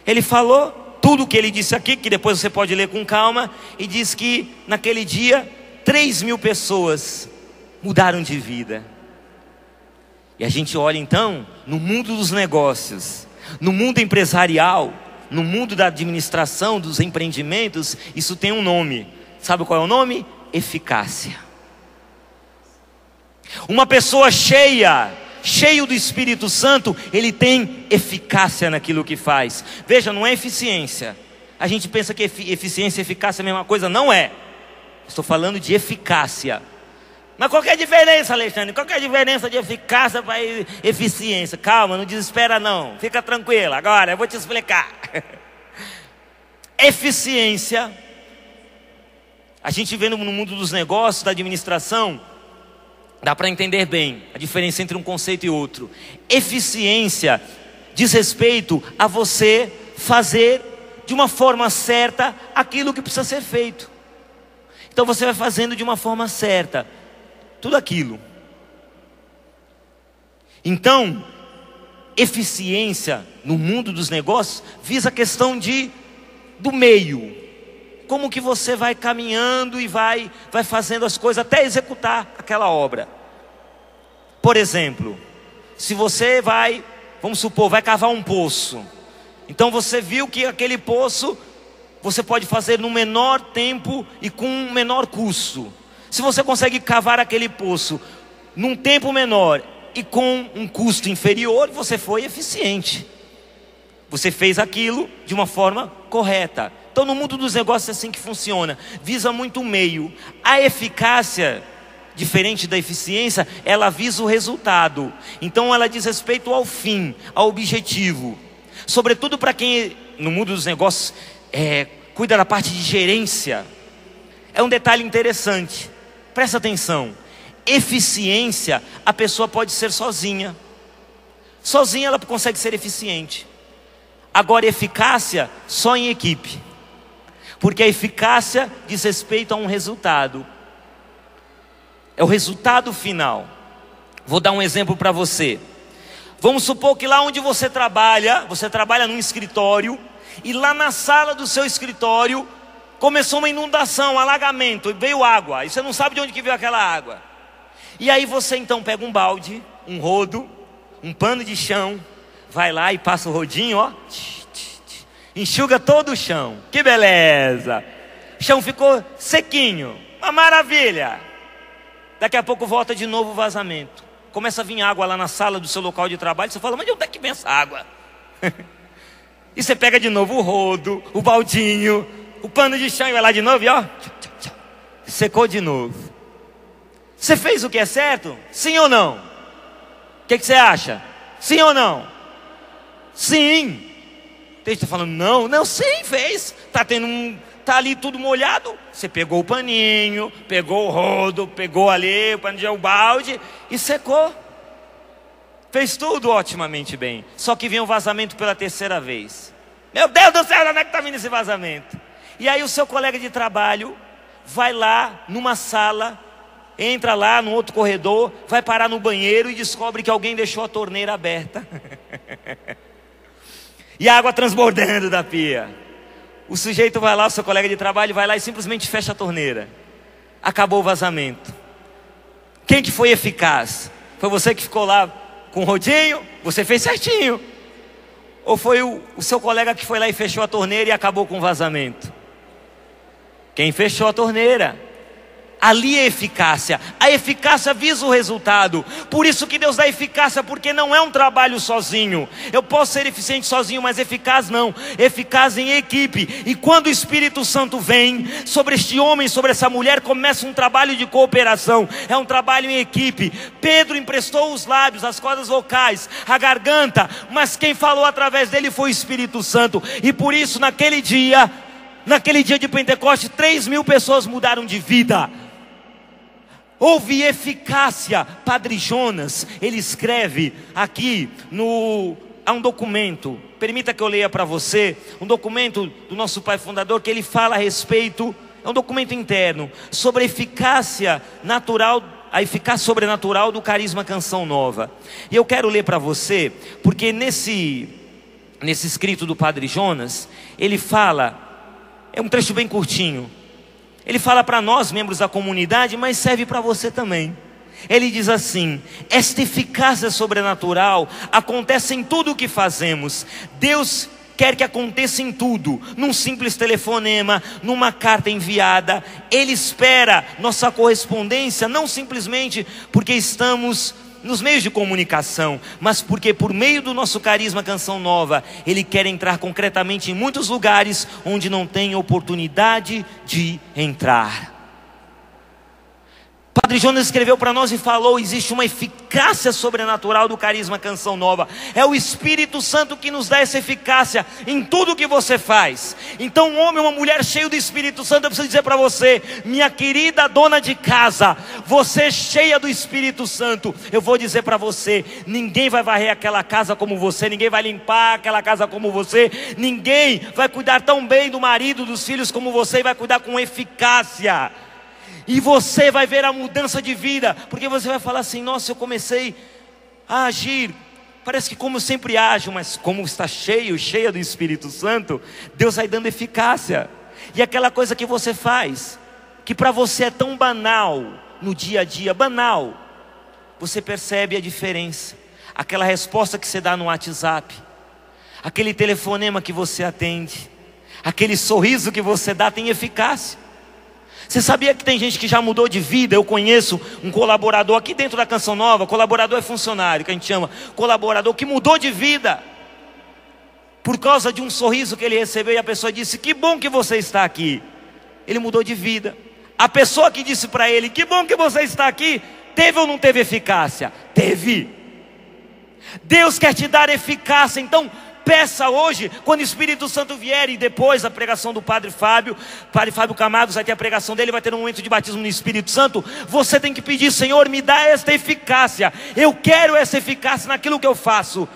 Ele falou tudo o que ele disse aqui, que depois você pode ler com calma, e diz que naquele dia 3.000 pessoas mudaram de vida. E a gente olha então no mundo dos negócios, no mundo empresarial, no mundo da administração, dos empreendimentos, isso tem um nome. Sabe qual é o nome? Eficácia. Uma pessoa cheio do Espírito Santo, ele tem eficácia naquilo que faz. Veja, não é eficiência. A gente pensa que eficiência e eficácia é a mesma coisa. Não é. Estou falando de eficácia. Mas qual que é a diferença, Alexandre? Qual que é a diferença de eficácia para eficiência? Calma, não desespera não. Fica tranquila, agora eu vou te explicar. Eficiência, a gente vê no mundo dos negócios, da administração, dá para entender bem a diferença entre um conceito e outro. Eficiência diz respeito a você fazer de uma forma certa aquilo que precisa ser feito. Então você vai fazendo de uma forma certa tudo aquilo. Então, eficiência no mundo dos negócios visa a questão do meio. Como que você vai caminhando e vai fazendo as coisas até executar aquela obra. Por exemplo, se você vamos supor, vai cavar um poço. Então você viu que aquele poço você pode fazer no menor tempo e com um menor custo. Se você consegue cavar aquele poço num tempo menor e com um custo inferior, você foi eficiente. Você fez aquilo de uma forma correta. Então no mundo dos negócios é assim que funciona. Visa muito o meio. A eficácia, diferente da eficiência, ela visa o resultado. Então ela diz respeito ao fim, ao objetivo. Sobretudo para quem no mundo dos negócios cuida da parte de gerência. É um detalhe interessante. Presta atenção. Eficiência, a pessoa pode ser sozinha. Sozinha ela consegue ser eficiente. Agora, eficácia só em equipe, porque a eficácia diz respeito a um resultado, é o resultado final. Vou dar um exemplo para você. Vamos supor que lá onde você trabalha num escritório, e lá na sala do seu escritório começou uma inundação, um alagamento, e veio água, e você não sabe de onde que veio aquela água. E aí você então pega um balde, um rodo, um pano de chão, vai lá e passa o rodinho, ó, enxuga todo o chão. Que beleza! O chão ficou sequinho, uma maravilha. Daqui a pouco volta de novo o vazamento. Começa a vir água lá na sala do seu local de trabalho. Você fala, mas de onde é que vem essa água? E você pega de novo o rodo, o baldinho, o pano de chão e vai lá de novo e ó, secou de novo. Você fez o que é certo? Sim ou não? O que você acha? Sim ou não? Sim. Tem gente falando, não, sim, fez. Tá ali tudo molhado. Você pegou o paninho, pegou o rodo, pegou ali o balde e secou. Fez tudo otimamente bem. Só que vem um vazamento pela terceira vez. Meu Deus do céu, onde é que está vindo esse vazamento? E aí o seu colega de trabalho vai lá numa sala, entra lá no outro corredor, vai parar no banheiro e descobre que alguém deixou a torneira aberta. E a água transbordando da pia. O sujeito vai lá, o seu colega de trabalho vai lá e simplesmente fecha a torneira. Acabou o vazamento. Quem que foi eficaz? Foi você que ficou lá com o rodinho? Você fez certinho. Ou foi o seu colega que foi lá e fechou a torneira e acabou com o vazamento? Quem fechou a torneira. Ali é eficácia. A eficácia visa o resultado. Por isso que Deus dá eficácia, porque não é um trabalho sozinho. Eu posso ser eficiente sozinho, mas eficaz não. Eficaz em equipe. E quando o Espírito Santo vem sobre este homem, sobre essa mulher, começa um trabalho de cooperação. É um trabalho em equipe. Pedro emprestou os lábios, as cordas vocais, a garganta, mas quem falou através dele foi o Espírito Santo. E por isso naquele dia de Pentecostes, 3.000 pessoas mudaram de vida. Houve eficácia. Padre Jonas, ele escreve aqui há um documento, permita que eu leia para você, um documento do nosso pai fundador, que ele fala a respeito, é um documento interno, sobre a eficácia natural, a eficácia sobrenatural do carisma Canção Nova. E eu quero ler para você, porque nesse escrito do Padre Jonas, ele fala, é um trecho bem curtinho, ele fala para nós, membros da comunidade, mas serve para você também. Ele diz assim: esta eficácia sobrenatural acontece em tudo o que fazemos. Deus quer que aconteça em tudo, num simples telefonema, numa carta enviada. Ele espera nossa correspondência, não simplesmente porque estamos nos meios de comunicação, mas porque por meio do nosso carisma Canção Nova, Ele quer entrar concretamente em muitos lugares onde não tem oportunidade de entrar. Padre Jonas escreveu para nós e falou: existe uma eficácia sobrenatural do carisma Canção Nova. É o Espírito Santo que nos dá essa eficácia em tudo que você faz. Então um homem, uma mulher cheio do Espírito Santo, eu preciso dizer para você, minha querida dona de casa, você cheia do Espírito Santo, eu vou dizer para você, ninguém vai varrer aquela casa como você, ninguém vai limpar aquela casa como você, ninguém vai cuidar tão bem do marido, dos filhos como você, e vai cuidar com eficácia. E você vai ver a mudança de vida, porque você vai falar assim: nossa, eu comecei a agir, parece que como eu sempre ajo, mas como está cheia do Espírito Santo, Deus vai dando eficácia. E aquela coisa que você faz, que para você é tão banal, no dia a dia, banal, você percebe a diferença. Aquela resposta que você dá no WhatsApp, aquele telefonema que você atende, aquele sorriso que você dá, tem eficácia. Você sabia que tem gente que já mudou de vida? Eu conheço um colaborador aqui dentro da Canção Nova. Colaborador é funcionário, que a gente chama colaborador, que mudou de vida por causa de um sorriso que ele recebeu, e a pessoa disse: que bom que você está aqui. Ele mudou de vida. A pessoa que disse para ele: que bom que você está aqui, teve ou não teve eficácia? Teve. Deus quer te dar eficácia. Então peça hoje, quando o Espírito Santo vier, e depois a pregação do Padre Fábio Camargo, vai ter a pregação dele, vai ter um momento de batismo no Espírito Santo. Você tem que pedir: Senhor, me dá esta eficácia. Eu quero essa eficácia naquilo que eu faço.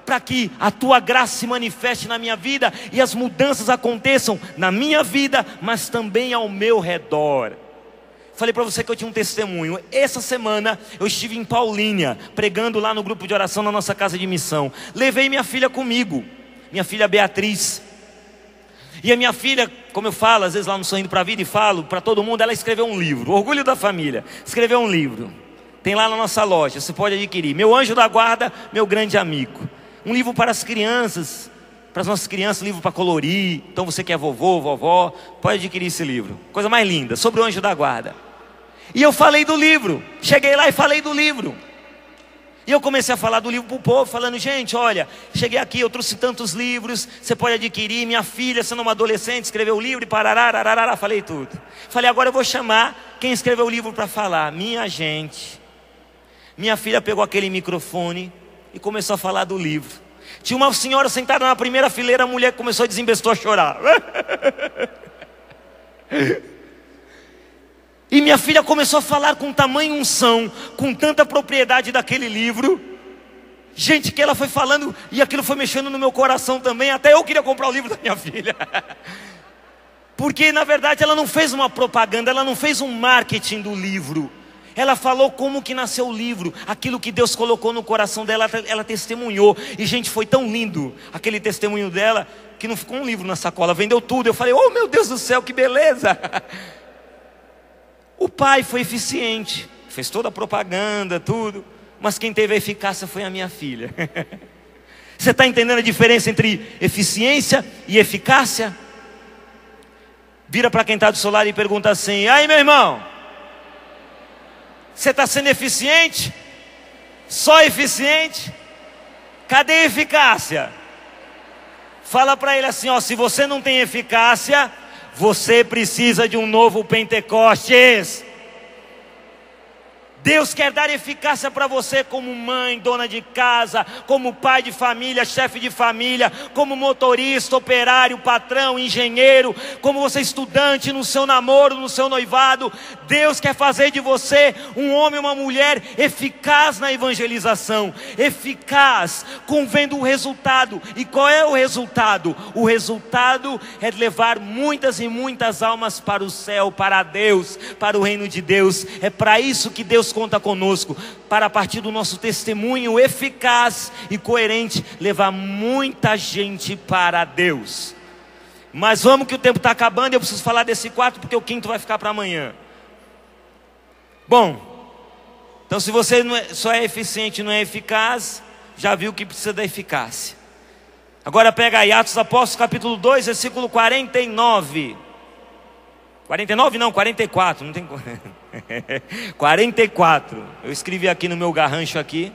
para que a tua graça se manifeste na minha vida e as mudanças aconteçam na minha vida, mas também ao meu redor. Falei para você que eu tinha um testemunho. Essa semana eu estive em Paulínia, pregando lá no grupo de oração na nossa casa de missão. Levei minha filha comigo, minha filha Beatriz. E a minha filha, como eu falo, às vezes lá no Sorrindo para a Vida e falo para todo mundo, ela escreveu um livro, Orgulho da Família. Escreveu um livro, tem lá na nossa loja, você pode adquirir. Meu Anjo da Guarda, meu grande amigo. Um livro para as crianças, para as nossas crianças, um livro para colorir. Então você que é vovô, vovó, pode adquirir esse livro. Coisa mais linda, sobre o Anjo da Guarda. E eu falei do livro, cheguei lá e falei do livro. E eu comecei a falar do livro para o povo, falando, gente, olha, cheguei aqui, eu trouxe tantos livros, você pode adquirir. Minha filha, sendo uma adolescente, escreveu o livro e parará, falei tudo. Falei, agora eu vou chamar quem escreveu o livro para falar. Minha gente, minha filha pegou aquele microfone e começou a falar do livro. Tinha uma senhora sentada na primeira fileira, a mulher começou a desembestou a chorar. E minha filha começou a falar com tamanha unção, com tanta propriedade daquele livro. Gente, que ela foi falando e aquilo foi mexendo no meu coração também. Até eu queria comprar o livro da minha filha. Porque na verdade ela não fez uma propaganda, ela não fez um marketing do livro. Ela falou como que nasceu o livro, aquilo que Deus colocou no coração dela, ela testemunhou. E gente, foi tão lindo aquele testemunho dela, que não ficou um livro na sacola, vendeu tudo. Eu falei, oh meu Deus do céu, que beleza. O pai foi eficiente, fez toda a propaganda, tudo, mas quem teve a eficácia foi a minha filha. Você está entendendo a diferença entre eficiência e eficácia? Vira para quem está do seu lado e pergunta assim, aí meu irmão, você está sendo eficiente? Só eficiente? Cadê a eficácia? Fala para ele assim, ó, se você não tem eficácia, você precisa de um novo Pentecostes. Deus quer dar eficácia para você como mãe, dona de casa, como pai de família, chefe de família, como motorista, operário, patrão, engenheiro, como você estudante no seu namoro, no seu noivado. Deus quer fazer de você um homem, uma mulher eficaz na evangelização, eficaz, vendo o resultado. E qual é o resultado? O resultado é levar muitas e muitas almas para o céu, para Deus, para o reino de Deus. É para isso que Deus conta conosco, para a partir do nosso testemunho eficaz e coerente, levar muita gente para Deus. Mas vamos que o tempo está acabando e eu preciso falar desse quarto, porque o quinto vai ficar para amanhã. Bom, então se você só é eficiente e não é eficaz, já viu que precisa da eficácia. Agora pega aí Atos Apóstolos capítulo 2, versículo 49. 49 não, 44, não tem 44. Eu escrevi aqui no meu garrancho aqui.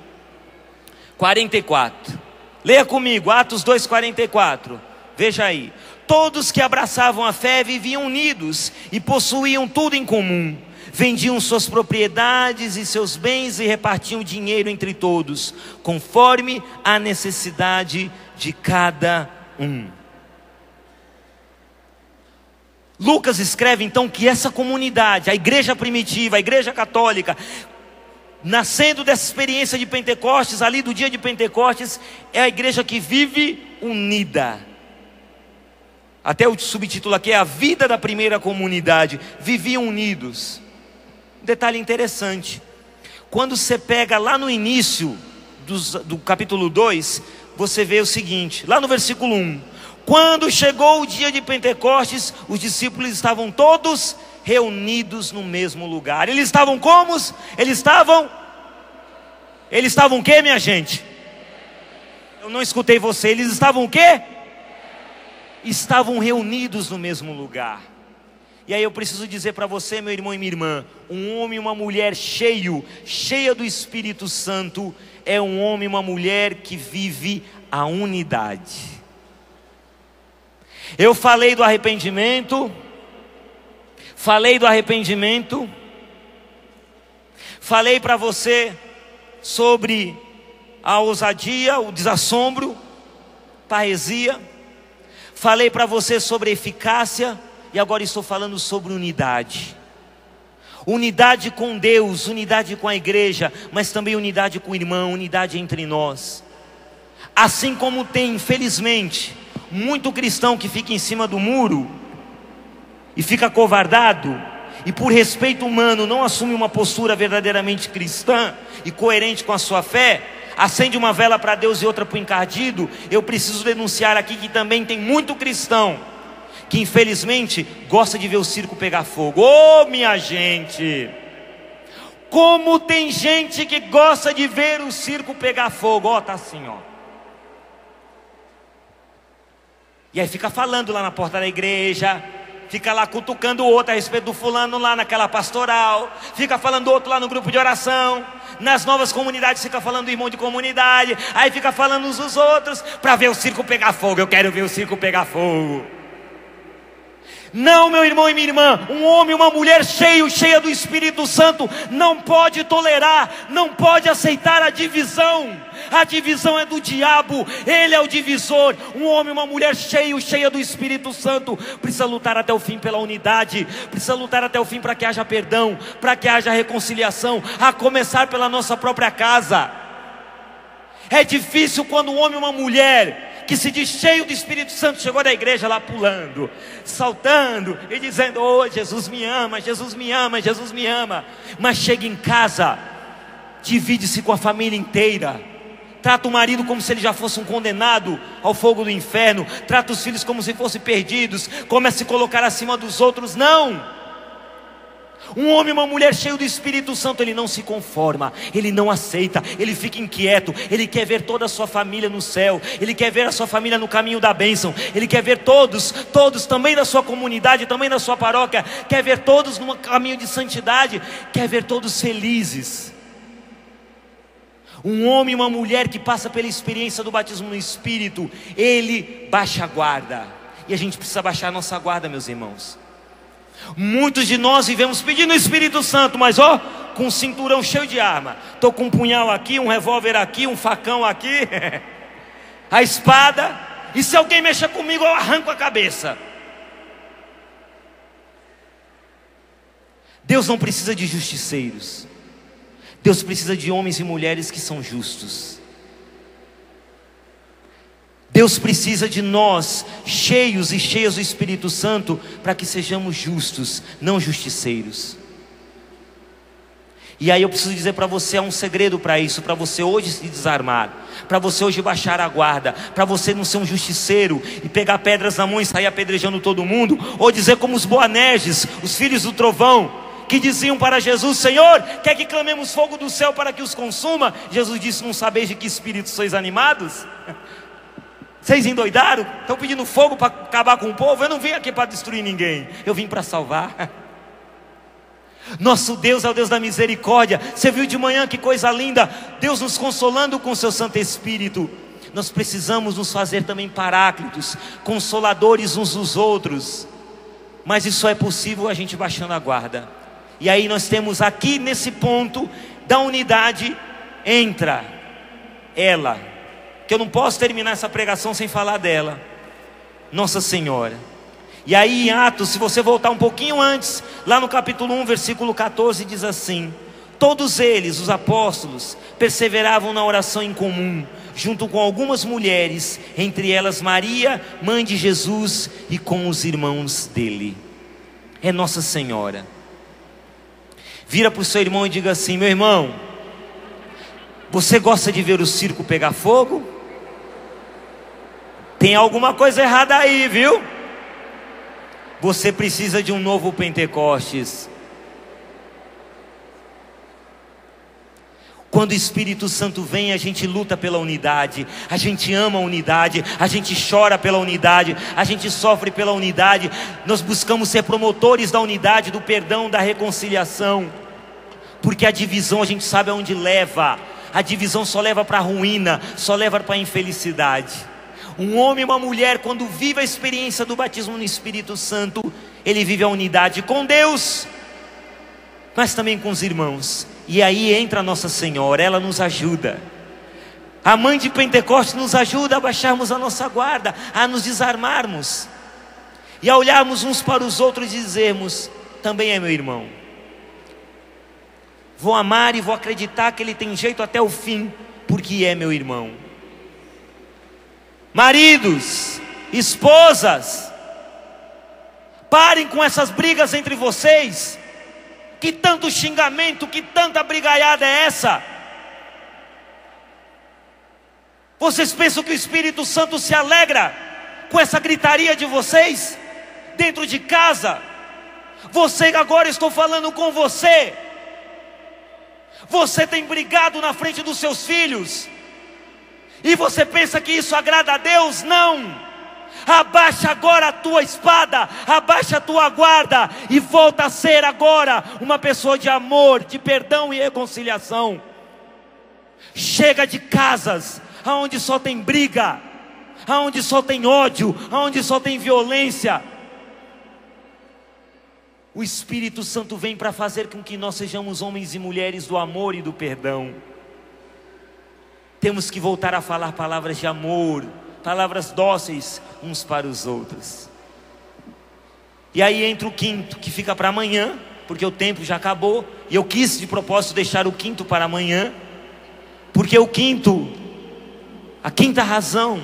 44. Leia comigo, Atos 2:44. Veja aí. Todos que abraçavam a fé viviam unidos e possuíam tudo em comum. Vendiam suas propriedades e seus bens e repartiam dinheiro entre todos, conforme a necessidade de cada um. Lucas escreve então que essa comunidade, a igreja primitiva, a igreja católica, nascendo dessa experiência de Pentecostes, ali do dia de Pentecostes, é a igreja que vive unida. Até o subtítulo aqui é a vida da primeira comunidade, viviam unidos. Um detalhe interessante, quando você pega lá no início do capítulo 2, você vê o seguinte, lá no versículo 1. Quando chegou o dia de Pentecostes, os discípulos estavam todos reunidos no mesmo lugar. Eles estavam como? Eles estavam o quê, minha gente? Eu não escutei você. Eles estavam o quê? Estavam reunidos no mesmo lugar. E aí eu preciso dizer para você, meu irmão e minha irmã, um homem e uma mulher cheia do Espírito Santo, é um homem e uma mulher que vive a unidade. Eu falei do arrependimento, falei para você sobre a ousadia, o desassombro, parresia, falei para você sobre eficácia, e agora estou falando sobre unidade. Unidade com Deus, unidade com a igreja, mas também unidade com o irmão, unidade entre nós. Assim como tem, infelizmente, muito cristão que fica em cima do muro e fica acovardado, e por respeito humano não assume uma postura verdadeiramente cristã e coerente com a sua fé, acende uma vela para Deus e outra para o encardido. Eu preciso denunciar aqui que também tem muito cristão que infelizmente gosta de ver o circo pegar fogo. Ô, minha gente, como tem gente que gosta de ver o circo pegar fogo. Ó, tá assim, ó. E aí fica falando lá na porta da igreja, fica lá cutucando o outro a respeito do fulano lá naquela pastoral, fica falando do outro lá no grupo de oração, nas novas comunidades fica falando do irmão de comunidade, aí fica falando uns dos outros, para ver o circo pegar fogo. Eu quero ver o circo pegar fogo. Não, meu irmão e minha irmã, um homem e uma mulher cheia do Espírito Santo não pode tolerar, não pode aceitar a divisão. A divisão é do diabo, ele é o divisor. Um homem e uma mulher cheia do Espírito Santo precisa lutar até o fim pela unidade, precisa lutar até o fim para que haja perdão, para que haja reconciliação, a começar pela nossa própria casa. É difícil quando um homem e uma mulher que se diz cheio do Espírito Santo chegou da igreja lá pulando, saltando e dizendo: oh, Jesus me ama, Jesus me ama, Jesus me ama. Mas chega em casa, divide-se com a família inteira, trata o marido como se ele já fosse um condenado ao fogo do inferno, trata os filhos como se fossem perdidos, começa a se colocar acima dos outros. Não! Um homem e uma mulher cheio do Espírito Santo, ele não se conforma, ele não aceita, ele fica inquieto, ele quer ver toda a sua família no céu, ele quer ver a sua família no caminho da bênção, ele quer ver todos também da sua comunidade, também da sua paróquia, quer ver todos no caminho de santidade, quer ver todos felizes. Um homem e uma mulher que passa pela experiência do batismo no Espírito, ele baixa a guarda, e a gente precisa baixar a nossa guarda, meus irmãos. Muitos de nós vivemos pedindo o Espírito Santo, mas ó, com um cinturão cheio de arma. Estou com um punhal aqui, um revólver aqui, um facão aqui, a espada, e se alguém mexer comigo eu arranco a cabeça. Deus não precisa de justiceiros, Deus precisa de homens e mulheres que são justos. Deus precisa de nós, cheios e cheias do Espírito Santo, para que sejamos justos, não justiceiros. E aí eu preciso dizer para você, há um segredo para isso, para você hoje se desarmar, para você hoje baixar a guarda, para você não ser um justiceiro e pegar pedras na mão e sair apedrejando todo mundo, ou dizer como os Boanerges, os filhos do trovão, que diziam para Jesus: Senhor, quer que clamemos fogo do céu para que os consuma? Jesus disse: não sabeis de que espírito sois animados? Vocês endoidaram? Estão pedindo fogo para acabar com o povo? Eu não vim aqui para destruir ninguém, eu vim para salvar. Nosso Deus é o Deus da misericórdia. Você viu de manhã que coisa linda, Deus nos consolando com o seu Santo Espírito. Nós precisamos nos fazer também paráclitos, consoladores uns dos outros. Mas isso é possível a gente baixando a guarda. E aí nós temos aqui nesse ponto da unidade, entra ela, que eu não posso terminar essa pregação sem falar dela, Nossa Senhora. E aí em Atos, se você voltar um pouquinho antes, lá no capítulo 1, versículo 14, diz assim: todos eles, os apóstolos, perseveravam na oração em comum, junto com algumas mulheres, entre elas Maria, mãe de Jesus, e com os irmãos dele. É Nossa Senhora. Vira para o seu irmão e diga assim: meu irmão, você gosta de ver o circo pegar fogo? Tem alguma coisa errada aí, viu? Você precisa de um novo Pentecostes. Quando o Espírito Santo vem, a gente luta pela unidade, a gente ama a unidade, a gente chora pela unidade, a gente sofre pela unidade. Nós buscamos ser promotores da unidade, do perdão, da reconciliação, porque a divisão a gente sabe aonde leva. A divisão só leva para a ruína, só leva para a infelicidade. Um homem e uma mulher, quando vive a experiência do batismo no Espírito Santo, ele vive a unidade com Deus, mas também com os irmãos. E aí entra a Nossa Senhora, ela nos ajuda. A mãe de Pentecostes nos ajuda a baixarmos a nossa guarda, a nos desarmarmos, e a olharmos uns para os outros e dizermos: também é meu irmão. Vou amar e vou acreditar que ele tem jeito até o fim, porque é meu irmão. Maridos, esposas, parem com essas brigas entre vocês. Que tanto xingamento, que tanta brigaiada é essa? Vocês pensam que o Espírito Santo se alegra com essa gritaria de vocês dentro de casa? Você, agora estou falando com você. Você tem brigado na frente dos seus filhos e você pensa que isso agrada a Deus? Não. Abaixa agora a tua espada, abaixa a tua guarda e volta a ser agora uma pessoa de amor, de perdão e reconciliação. Chega de casas aonde só tem briga, aonde só tem ódio, aonde só tem violência. O Espírito Santo vem para fazer com que nós sejamos homens e mulheres do amor e do perdão. Temos que voltar a falar palavras de amor, palavras dóceis uns para os outros. E aí entra o quinto, que fica para amanhã, porque o tempo já acabou, e eu quis de propósito deixar o quinto para amanhã, porque o quinto, a quinta razão,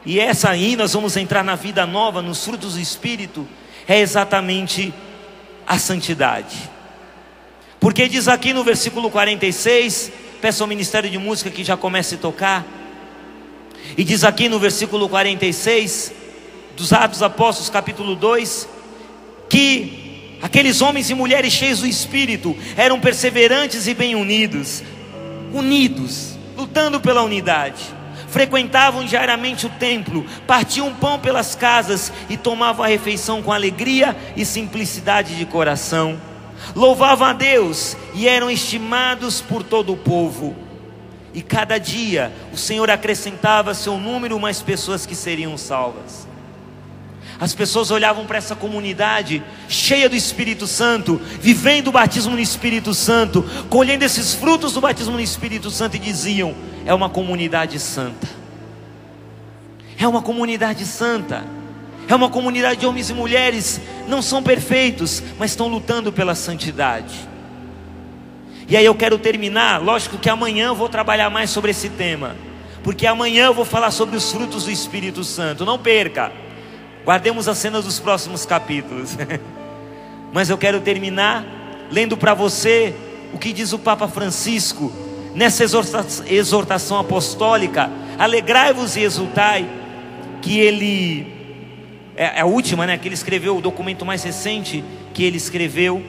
e essa aí nós vamos entrar na vida nova, nos frutos do Espírito, é exatamente a santidade. Porque diz aqui no versículo 46, peço ao Ministério de Música que já comece a tocar, e diz aqui no versículo 46 dos Atos Apóstolos capítulo 2, que aqueles homens e mulheres cheios do Espírito eram perseverantes e bem unidos, lutando pela unidade. Frequentavam diariamente o templo, partiam pão pelas casas e tomavam a refeição com alegria e simplicidade de coração. Louvavam a Deus e eram estimados por todo o povo. E cada dia o Senhor acrescentava a seu número mais pessoas que seriam salvas. As pessoas olhavam para essa comunidade cheia do Espírito Santo, vivendo o batismo no Espírito Santo, colhendo esses frutos do batismo no Espírito Santo, e diziam: é uma comunidade santa. É uma comunidade santa. É uma comunidade de homens e mulheres, não são perfeitos, mas estão lutando pela santidade. E aí eu quero terminar, lógico que amanhã eu vou trabalhar mais sobre esse tema, porque amanhã eu vou falar sobre os frutos do Espírito Santo. Não perca, guardemos as cenas dos próximos capítulos. Mas eu quero terminar lendo para você o que diz o Papa Francisco nessa exortação apostólica: alegrai-vos e exultai, que ele é a última, né, que ele escreveu, o documento mais recente que ele escreveu.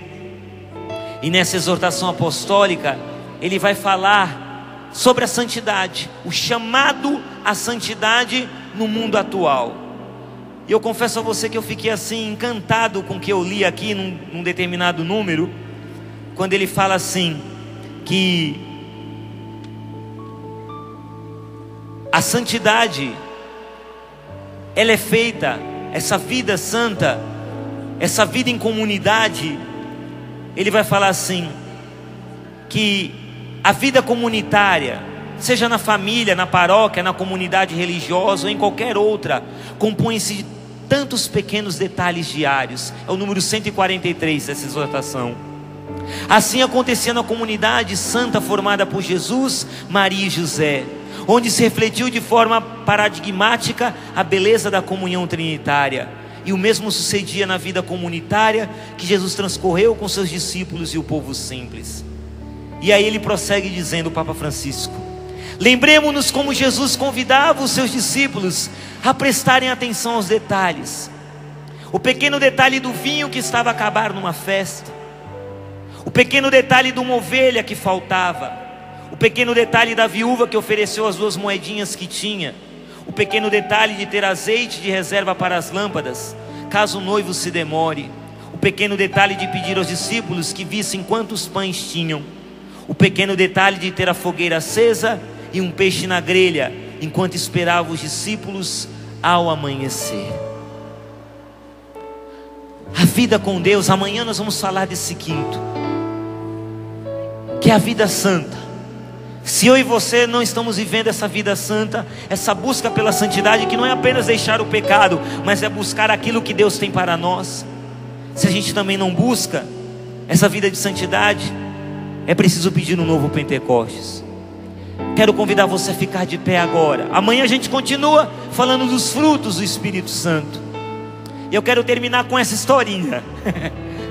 E nessa exortação apostólica ele vai falar sobre a santidade, o chamado à santidade no mundo atual. E eu confesso a você que eu fiquei assim encantado com o que eu li aqui num determinado número, quando ele fala assim, que a santidade, ela é feita, essa vida santa, essa vida em comunidade. Ele vai falar assim, que a vida comunitária, seja na família, na paróquia, na comunidade religiosa ou em qualquer outra, compõe-se de tantos pequenos detalhes diários. É o número 143 dessa exortação. Assim acontecia na comunidade santa formada por Jesus, Maria e José, onde se refletiu de forma paradigmática a beleza da comunhão trinitária. E o mesmo sucedia na vida comunitária que Jesus transcorreu com seus discípulos e o povo simples. E aí ele prossegue dizendo, o Papa Francisco: lembremos-nos como Jesus convidava os seus discípulos a prestarem atenção aos detalhes. O pequeno detalhe do vinho que estava a acabar numa festa, o pequeno detalhe de uma ovelha que faltava, o pequeno detalhe da viúva que ofereceu as 2 moedinhas que tinha, o pequeno detalhe de ter azeite de reserva para as lâmpadas, caso o noivo se demore, o pequeno detalhe de pedir aos discípulos que vissem quantos pães tinham, o pequeno detalhe de ter a fogueira acesa e um peixe na grelha, enquanto esperava os discípulos ao amanhecer. A vida com Deus, amanhã nós vamos falar desse quinto, que é a vida santa. Se eu e você não estamos vivendo essa vida santa, essa busca pela santidade, que não é apenas deixar o pecado, mas é buscar aquilo que Deus tem para nós. Se a gente também não busca essa vida de santidade, é preciso pedir um novo Pentecostes. Quero convidar você a ficar de pé agora. Amanhã a gente continua falando dos frutos do Espírito Santo. E eu quero terminar com essa historinha.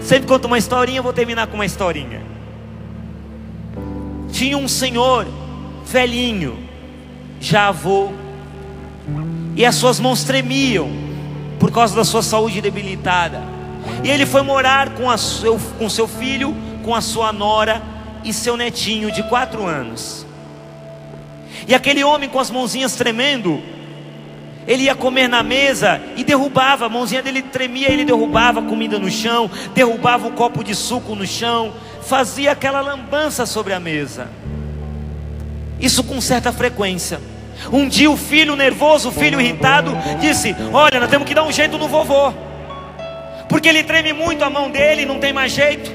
Sempre conto uma historinha, eu vou terminar com uma historinha. Tinha um senhor velhinho, já avô, e as suas mãos tremiam por causa da sua saúde debilitada. E ele foi morar com seu filho, com a sua nora e seu netinho de 4 anos. E aquele homem com as mãozinhas tremendo, ele ia comer na mesa e derrubava, a mãozinha dele tremia, ele derrubava a comida no chão, derrubava um copo de suco no chão, fazia aquela lambança sobre a mesa. Isso com certa frequência. Um dia o filho nervoso, o filho irritado, disse: olha, nós temos que dar um jeito no vovô, porque ele treme muito a mão dele, não tem mais jeito.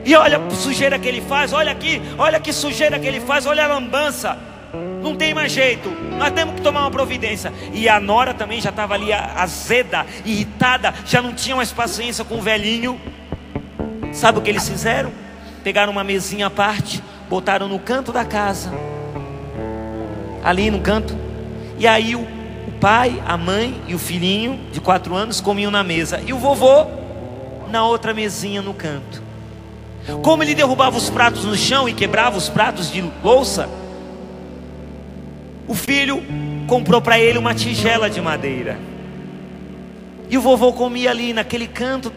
E olha a sujeira que ele faz, olha aqui, olha que sujeira que ele faz, olha a lambança. Não tem mais jeito, nós temos que tomar uma providência. E a nora também já estava ali azeda, irritada, já não tinha mais paciência com o velhinho. Sabe o que eles fizeram? Pegaram uma mesinha à parte, botaram no canto da casa, ali no canto. E aí o pai, a mãe e o filhinho de 4 anos comiam na mesa, e o vovô na outra mesinha no canto. Como ele derrubava os pratos no chão e quebrava os pratos de louça, o filho comprou para ele uma tigela de madeira. E o vovô comia ali naquele canto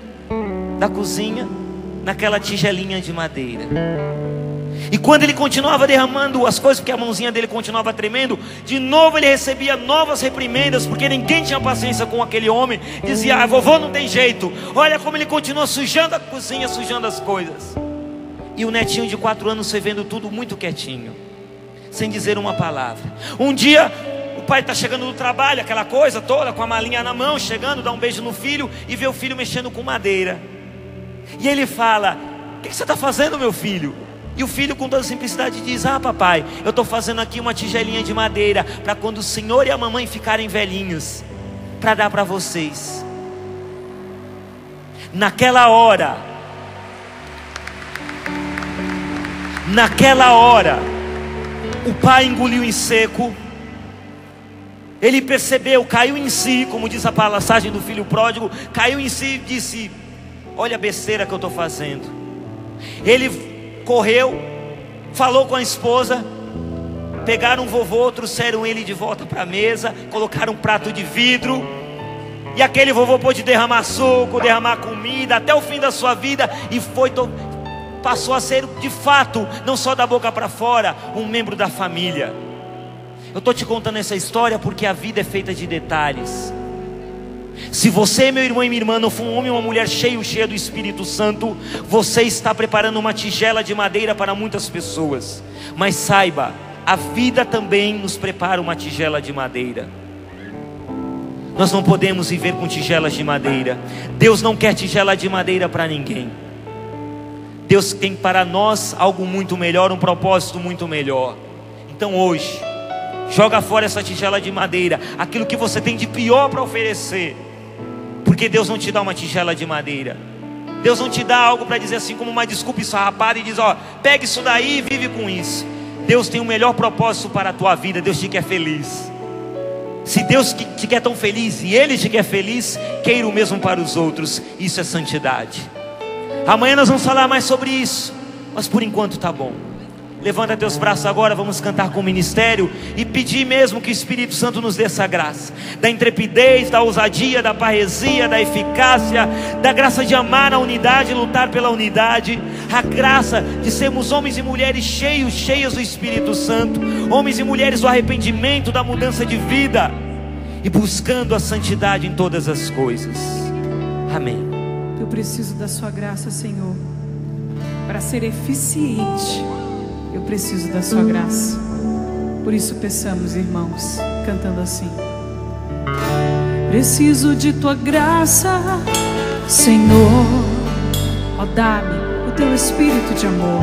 da cozinha, naquela tigelinha de madeira. E quando ele continuava derramando as coisas, porque a mãozinha dele continuava tremendo, de novo ele recebia novas reprimendas, porque ninguém tinha paciência com aquele homem. Dizia: vovô não tem jeito, olha como ele continua sujando a cozinha, sujando as coisas. E o netinho de 4 anos foi vendo tudo muito quietinho, sem dizer uma palavra. Um dia o pai está chegando do trabalho, aquela coisa toda, com a malinha na mão, chegando, dá um beijo no filho e vê o filho mexendo com madeira. E ele fala: o que você está fazendo, meu filho? E o filho, com toda simplicidade, diz: papai, eu estou fazendo aqui uma tigelinha de madeira, para quando o senhor e a mamãe ficarem velhinhos, para dar para vocês. Naquela hora, o pai engoliu em seco. Ele percebeu, caiu em si, como diz a passagem do filho pródigo, caiu em si e disse: olha a besteira que eu estou fazendo. Ele correu, falou com a esposa, pegaram o vovô, trouxeram ele de volta para a mesa, colocaram um prato de vidro, e aquele vovô pôde derramar suco, derramar comida até o fim da sua vida, e passou a ser de fato, não só da boca para fora, um membro da família. Eu estou te contando essa história porque a vida é feita de detalhes. Se você, meu irmão e minha irmã, não for um homem ou uma mulher cheia do Espírito Santo, você está preparando uma tigela de madeira para muitas pessoas. Mas saiba, a vida também nos prepara uma tigela de madeira. Nós não podemos viver com tigelas de madeira. Deus não quer tigela de madeira para ninguém. Deus tem para nós algo muito melhor, um propósito muito melhor. Então hoje, joga fora essa tigela de madeira, aquilo que você tem de pior para oferecer, porque Deus não te dá uma tigela de madeira. Deus não te dá algo para dizer assim como uma desculpa esfarrapada e diz: pega isso daí e vive com isso. Deus tem o melhor propósito para a tua vida. Deus te quer feliz. Se Deus te quer tão feliz e Ele te quer feliz, queira o mesmo para os outros. Isso é santidade. Amanhã nós vamos falar mais sobre isso, mas por enquanto tá bom. Levanta teus braços agora, vamos cantar com o ministério e pedir mesmo que o Espírito Santo nos dê essa graça, da intrepidez, da ousadia, da parresia, da eficácia, da graça de amar a unidade, lutar pela unidade, a graça de sermos homens e mulheres cheios do Espírito Santo, homens e mulheres do arrependimento, da mudança de vida e buscando a santidade em todas as coisas. Amém. Eu preciso da sua graça, Senhor, para ser eficiente. Eu preciso da sua graça. Por isso peçamos, irmãos, cantando assim: preciso de tua graça, Senhor. Ó, dá-me o teu espírito de amor.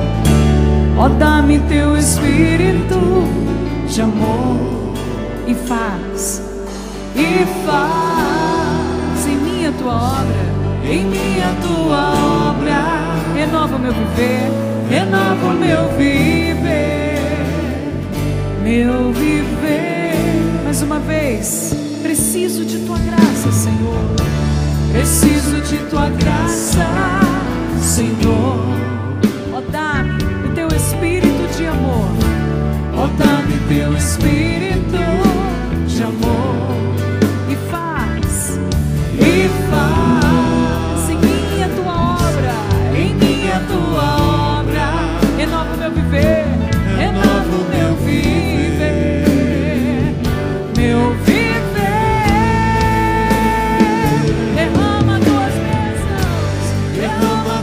Ó, dá-me teu espírito de amor. E faz em mim a tua obra. Em mim a tua obra. Renova o meu viver, renova o meu viver. meu viver. Mais uma vez, preciso de tua graça, Senhor. Preciso de tua graça, Senhor. Ó, dá-me o teu espírito de amor. Ó, dá-me teu espírito de amor. E faz em mim a tua obra, em mim a tua obra. Renova o meu viver, renova o meu viver, meu viver. Derrama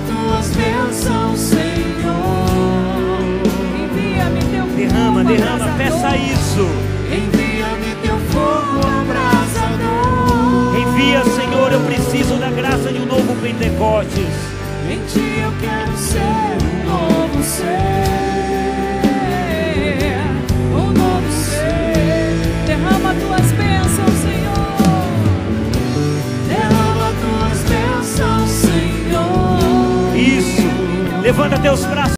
tuas bênçãos, Senhor. Envia-me teu fogo Derrama, peça isso. Envia-me teu fogo abrasador. Envia, Senhor, eu preciso da graça de um novo Pentecostes. Em ti eu quero ser